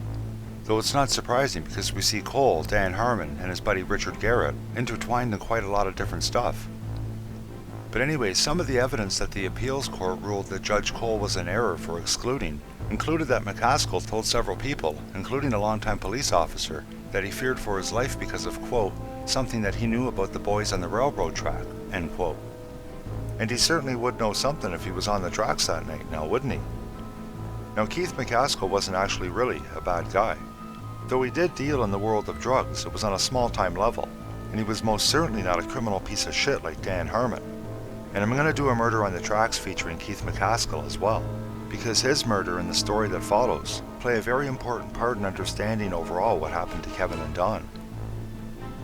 Though it's not surprising because we see Cole, Dan Harmon, and his buddy Richard Garrett intertwined in quite a lot of different stuff. But anyway, some of the evidence that the appeals court ruled that Judge Cole was in error for excluding included that McCaskle told several people, including a longtime police officer, that he feared for his life because of, quote, something that he knew about the boys on the railroad track, end quote. And he certainly would know something if he was on the tracks that night, now wouldn't he? Now Keith McKaskle wasn't actually really a bad guy. Though he did deal in the world of drugs, it was on a small-time level, and he was most certainly not a criminal piece of shit like Dan Harmon. And I'm going to do a Murder on the Tracks featuring Keith McKaskle as well, because his murder and the story that follows play a very important part in understanding overall what happened to Kevin and Don.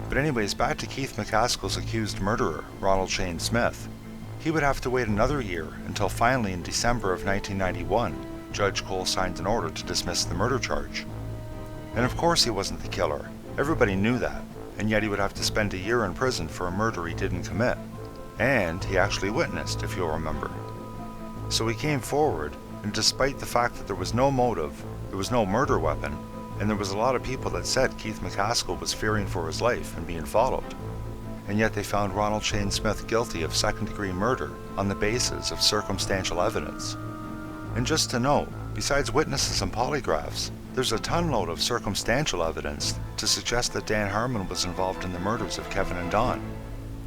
But anyways, back to Keith McKaskle's accused murderer, Ronald Shane Smith. He would have to wait another year until finally in December of 1991, Judge Cole signed an order to dismiss the murder charge. And of course he wasn't the killer. Everybody knew that, and yet he would have to spend a year in prison for a murder he didn't commit. And he actually witnessed, if you'll remember. So he came forward, and despite the fact that there was no motive, there was no murder weapon, and there was a lot of people that said Keith McKaskle was fearing for his life and being followed, and yet they found Ronald Shane Smith guilty of second-degree murder on the basis of circumstantial evidence. And just to note, besides witnesses and polygraphs, there's a ton-load of circumstantial evidence to suggest that Dan Harmon was involved in the murders of Kevin and Don.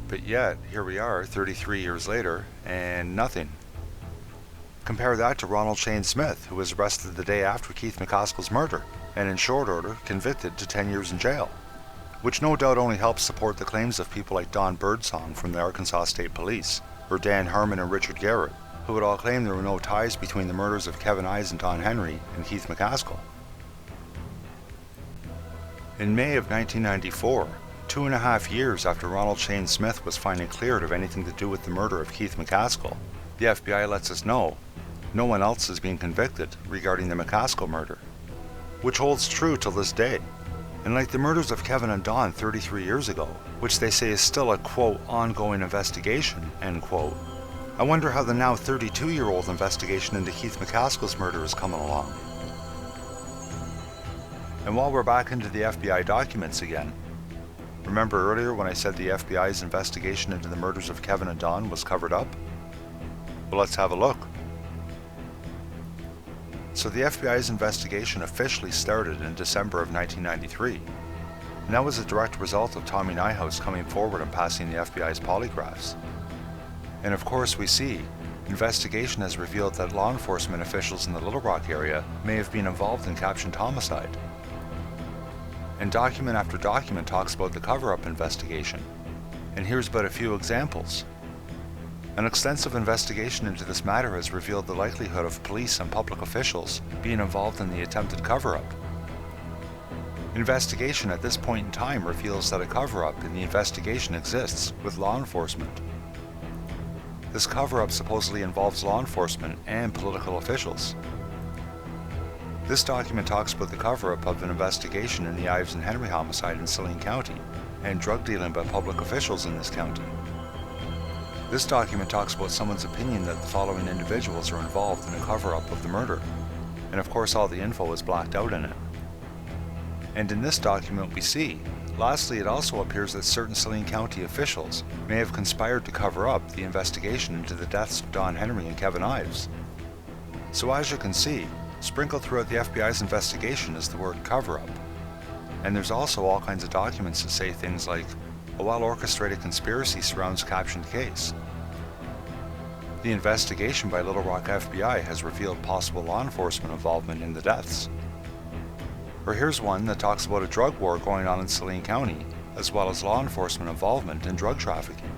But yet, here we are 33 years later, and nothing. Compare that to Ronald Shane Smith, who was arrested the day after Keith McKaskle's murder, and in short order convicted to 10 years in jail, which no doubt only helps support the claims of people like Don Birdsong from the Arkansas State Police, or Dan Harmon and Richard Garrett, who would all claim there were no ties between the murders of Kevin Ives and Don Henry and Keith McKaskle. In May of 1994, 2.5 years after Ronald Shane Smith was finally cleared of anything to do with the murder of Keith McKaskle, the FBI lets us know no one else is being convicted regarding the McKaskle murder, which holds true till this day. And like the murders of Kevin and Don 33 years ago, which they say is still a, quote, ongoing investigation, end quote, I wonder how the now 32-year-old investigation into Keith McKaskle's murder is coming along. And while we're back into the FBI documents again, remember earlier when I said the FBI's investigation into the murders of Kevin and Don was covered up? Well, let's have a look. So the FBI's investigation officially started in December of 1993, and that was a direct result of Tommy Nyhouse coming forward and passing the FBI's polygraphs. And of course we see, investigation has revealed that law enforcement officials in the Little Rock area may have been involved in captioned homicide. And document after document talks about the cover-up investigation. And here's but a few examples. An extensive investigation into this matter has revealed the likelihood of police and public officials being involved in the attempted cover-up. Investigation at this point in time reveals that a cover-up in the investigation exists with law enforcement. This cover-up supposedly involves law enforcement and political officials. This document talks about the cover-up of an investigation in the Ives and Henry homicide in Saline County and drug dealing by public officials in this county. This document talks about someone's opinion that the following individuals are involved in a cover-up of the murder, and of course all the info is blacked out in it. And in this document we see, lastly, it also appears that certain Saline County officials may have conspired to cover up the investigation into the deaths of Don Henry and Kevin Ives. So as you can see, sprinkled throughout the FBI's investigation is the word cover-up. And there's also all kinds of documents that say things like, a well-orchestrated conspiracy surrounds captioned case. The investigation by Little Rock FBI has revealed possible law enforcement involvement in the deaths. Or here's one that talks about a drug war going on in Saline County, as well as law enforcement involvement in drug trafficking.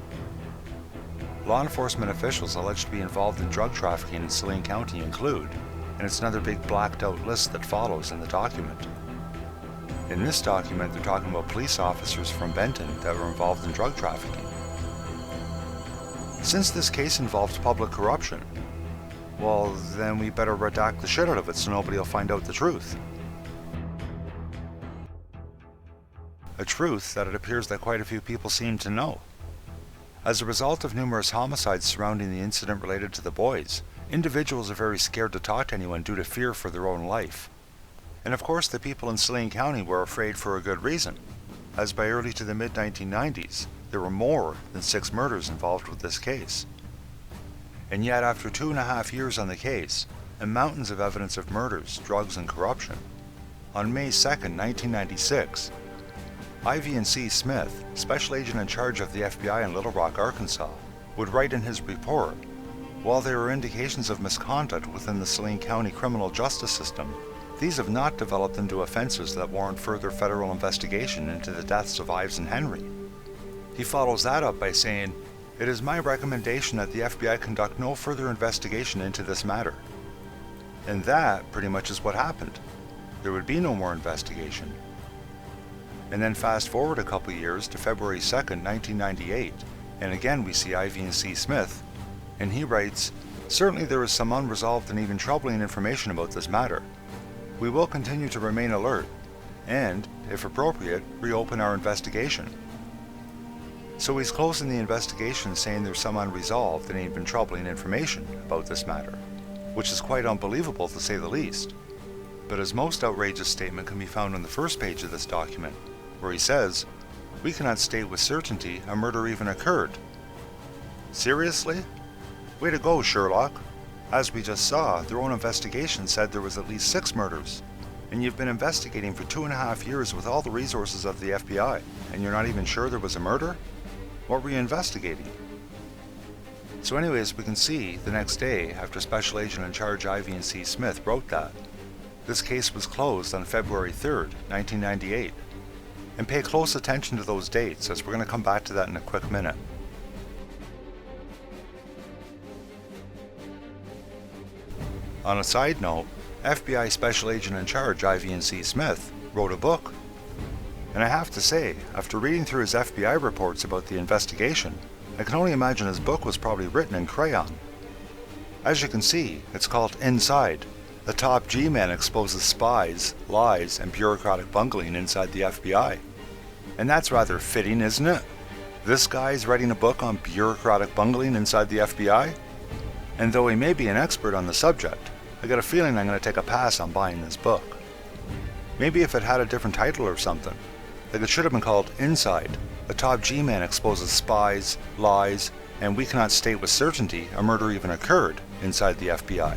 Law enforcement officials alleged to be involved in drug trafficking in Saline County include, and it's another big blacked out list that follows in the document. In this document, they're talking about police officers from Benton that were involved in drug trafficking. Since this case involved public corruption, well, then we better redact the shit out of it so nobody will find out the truth. a truth that it appears that quite a few people seem to know. As a result of numerous homicides surrounding the incident related to the boys, individuals are very scared to talk to anyone due to fear for their own life. And of course the people in Saline County were afraid for a good reason, as by early to the mid-1990s, there were more than 6 murders involved with this case. And yet after 2.5 years on the case, and mountains of evidence of murders, drugs, and corruption, on May 2nd, 1996, IV&C Smith, special agent in charge of the FBI in Little Rock, Arkansas, would write in his report, while there are indications of misconduct within the Saline County criminal justice system, these have not developed into offenses that warrant further federal investigation into the deaths of Ives and Henry. He follows that up by saying, "It is my recommendation that the FBI conduct no further investigation into this matter." And that pretty much is what happened. There would be no more investigation. And then fast forward a couple years to February 2nd, 1998, and again we see IV&C Smith, and he writes, "Certainly there is some unresolved and even troubling information about this matter. We will continue to remain alert, and, if appropriate, reopen our investigation." So he's closing the investigation saying there's some unresolved and even troubling information about this matter, which is quite unbelievable to say the least. But his most outrageous statement can be found on the first page of this document, where he says, "We cannot state with certainty a murder even occurred." Seriously? Way to go, Sherlock. As we just saw, their own investigation said there was at least 6 murders, and you've been investigating for 2.5 years with all the resources of the FBI, and you're not even sure there was a murder? What were you investigating? So anyways, we can see the next day, after Special Agent in Charge IV&C Smith wrote that, this case was closed on February 3rd, 1998. And pay close attention to those dates, as we're going to come back to that in a quick minute. On a side note, FBI Special Agent in Charge IV&C Smith wrote a book. And I have to say, after reading through his FBI reports about the investigation, I can only imagine his book was probably written in crayon. As you can see, it's called Inside. The top G-man exposes spies, lies, and bureaucratic bungling inside the FBI. And that's rather fitting, isn't it? This guy's writing a book on bureaucratic bungling inside the FBI? And though he may be an expert on the subject, I got a feeling I'm going to take a pass on buying this book. Maybe if it had a different title or something, like it should have been called Inside. The top G-man exposes spies, lies, and we cannot state with certainty a murder even occurred inside the FBI.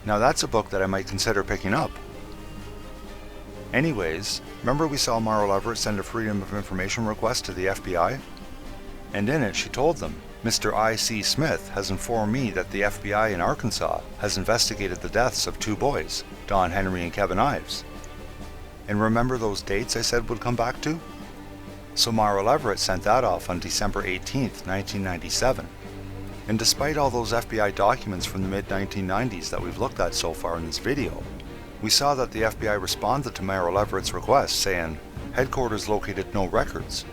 Now that's a book that I might consider picking up. Anyways, remember we saw Marl Everett send a Freedom of Information request to the FBI? And in it she told them, "Mr. I.C. Smith has informed me that the FBI in Arkansas has investigated the deaths of 2 boys, Don Henry and Kevin Ives." And remember those dates I said would come back to? So Marl Everett sent that off on December 18th, 1997. And despite all those FBI documents from the mid-1990s that we've looked at so far in this video, we saw that the FBI responded to Marl Everett's request saying, "Headquarters located no records."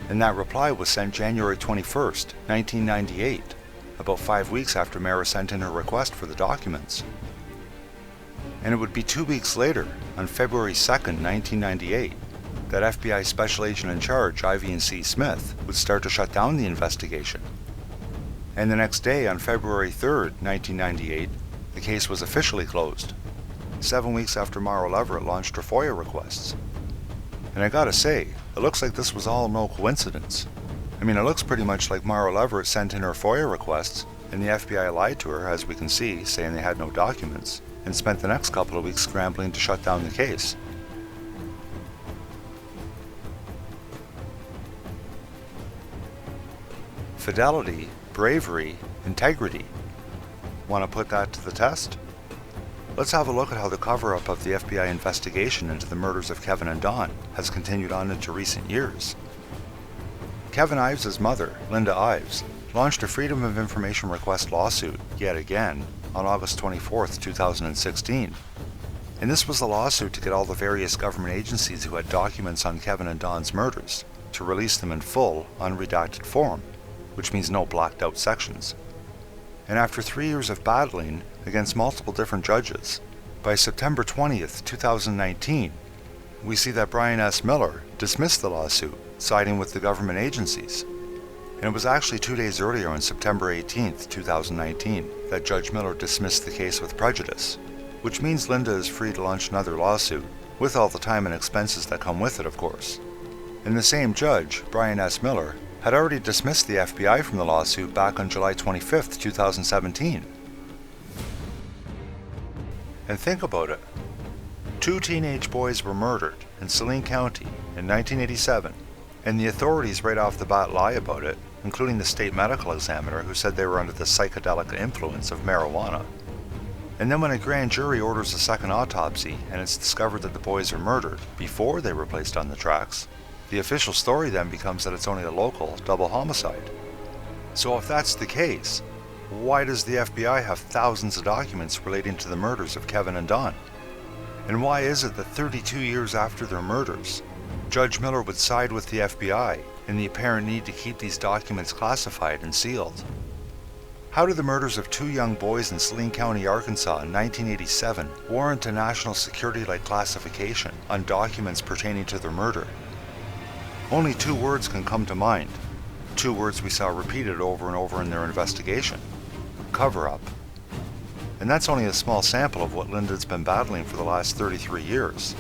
And that reply was sent January 21st, 1998, about 5 weeks after Mara sent in her request for the documents. And it would be 2 weeks later, on February 2nd, 1998, that FBI Special Agent in Charge IV&C Smith would start to shut down the investigation. And the next day, on February 3rd, 1998, the case was officially closed, 7 weeks after Marl Everett launched her FOIA requests. And I gotta say, it looks like this was all no coincidence. I mean, it looks pretty much like Marl Everett sent in her FOIA requests, and the FBI lied to her, as we can see, saying they had no documents, and spent the next couple of weeks scrambling to shut down the case. Fidelity, bravery, integrity. Want to put that to the test? Let's have a look at how the cover-up of the FBI investigation into the murders of Kevin and Don has continued on into recent years. Kevin Ives' mother, Linda Ives, launched a Freedom of Information request lawsuit, yet again, on August 24, 2016. And this was a lawsuit to get all the various government agencies who had documents on Kevin and Don's murders to release them in full, unredacted form, which means no blacked out sections. And after 3 years of battling against multiple different judges, by September 20th, 2019, we see that Brian S. Miller dismissed the lawsuit, siding with the government agencies. And it was actually 2 days earlier, on September 18th, 2019, that Judge Miller dismissed the case with prejudice, which means Linda is free to launch another lawsuit, with all the time and expenses that come with it, of course. And the same judge, Brian S. Miller, had already dismissed the FBI from the lawsuit back on July 25th, 2017. And think about it. 2 teenage boys were murdered in Saline County in 1987, and the authorities right off the bat lie about it, including the state medical examiner who said they were under the psychedelic influence of marijuana. And then when a grand jury orders a second autopsy and it's discovered that the boys are murdered before they were placed on the tracks, the official story then becomes that it's only a local double homicide. So if that's the case, why does the FBI have thousands of documents relating to the murders of Kevin and Don? And why is it that 32 years after their murders, Judge Miller would side with the FBI in the apparent need to keep these documents classified and sealed? How do the murders of 2 young boys in Saline County, Arkansas in 1987 warrant a national security-like classification on documents pertaining to their murder? Only 2 words can come to mind. 2 words we saw repeated over and over in their investigation: cover-up. And that's only a small sample of what Linda's been battling for the last 33 years.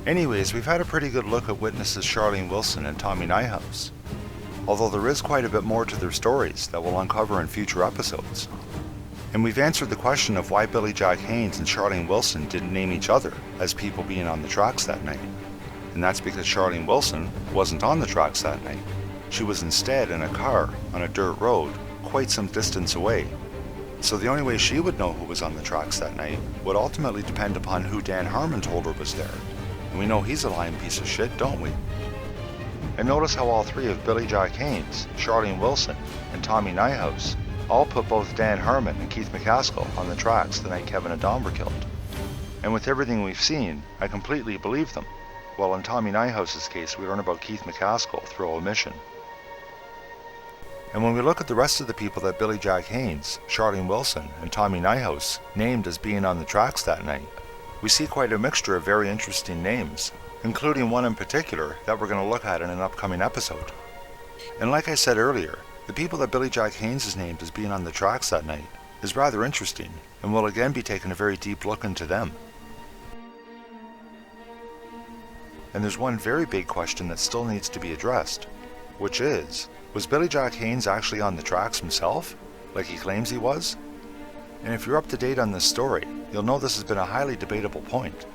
Anyways, we've had a pretty good look at witnesses Charlene Wilson and Tommy Nyhouse, although there is quite a bit more to their stories that we'll uncover in future episodes. And we've answered the question of why Billy-Jack Haynes and Charlene Wilson didn't name each other as people being on the tracks that night. And that's because Charlene Wilson wasn't on the tracks that night. She was instead in a car on a dirt road quite some distance away. So the only way she would know who was on the tracks that night would ultimately depend upon who Dan Harmon told her was there. And we know he's a lying piece of shit, don't we? And notice how all 3 of Billy-Jack Haynes, Sharline Wilson, and Tommy Nyhouse all put both Dan Harmon and Keith McKaskle on the tracks the night Kevin and Don were killed. And with everything we've seen, I completely believe them. While in Tommy Nyhouse's case, we learn about Keith McKaskle through omission. And when we look at the rest of the people that Billy-Jack Haynes, Sharline Wilson, and Tommy Nyhouse named as being on the tracks that night, we see quite a mixture of very interesting names, including one in particular that we're going to look at in an upcoming episode. And like I said earlier, the people that Billy-Jack Haynes is named as being on the tracks that night is rather interesting, and we'll again be taking a very deep look into them. And there's one very big question that still needs to be addressed, which is, was Billy-Jack Haynes actually on the tracks himself, like he claims he was? And if you're up to date on this story, you'll know this has been a highly debatable point.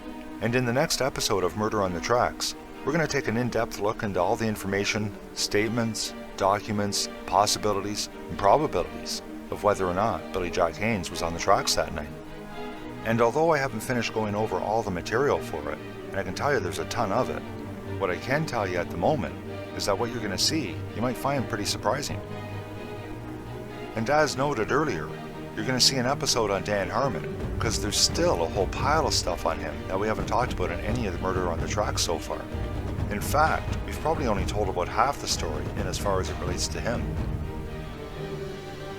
And in the next episode of Murder on the Tracks, we're going to take an in-depth look into all the information, statements, documents, possibilities, and probabilities of whether or not Billy-Jack Haynes was on the tracks that night. And although I haven't finished going over all the material for it, and I can tell you there's a ton of it, what I can tell you at the moment is that what you're going to see, you might find pretty surprising. And as noted earlier, you're going to see an episode on Dan Harmon, because there's still a whole pile of stuff on him that we haven't talked about in any of the Murder on the Tracks so far. In fact, we've probably only told about half the story in as far as it relates to him.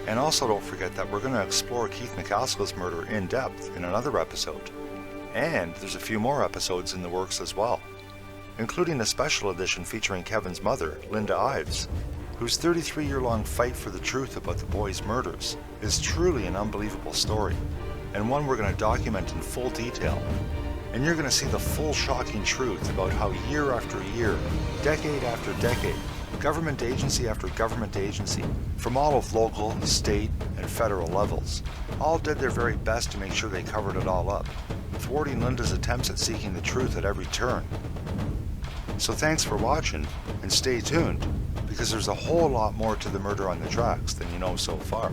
And also don't forget that we're going to explore Keith McKaskle's murder in depth in another episode. And there's a few more episodes in the works as well, including a special edition featuring Kevin's mother, Linda Ives, whose 33-year-long fight for the truth about the boys' murders is truly an unbelievable story, and one we're going to document in full detail. And you're going to see the full shocking truth about how year after year, decade after decade, government agency after government agency, from all of local, state, and federal levels, all did their very best to make sure they covered it all up, thwarting Linda's attempts at seeking the truth at every turn. So thanks for watching, and stay tuned, because there's a whole lot more to the Murder on the Tracks than you know so far.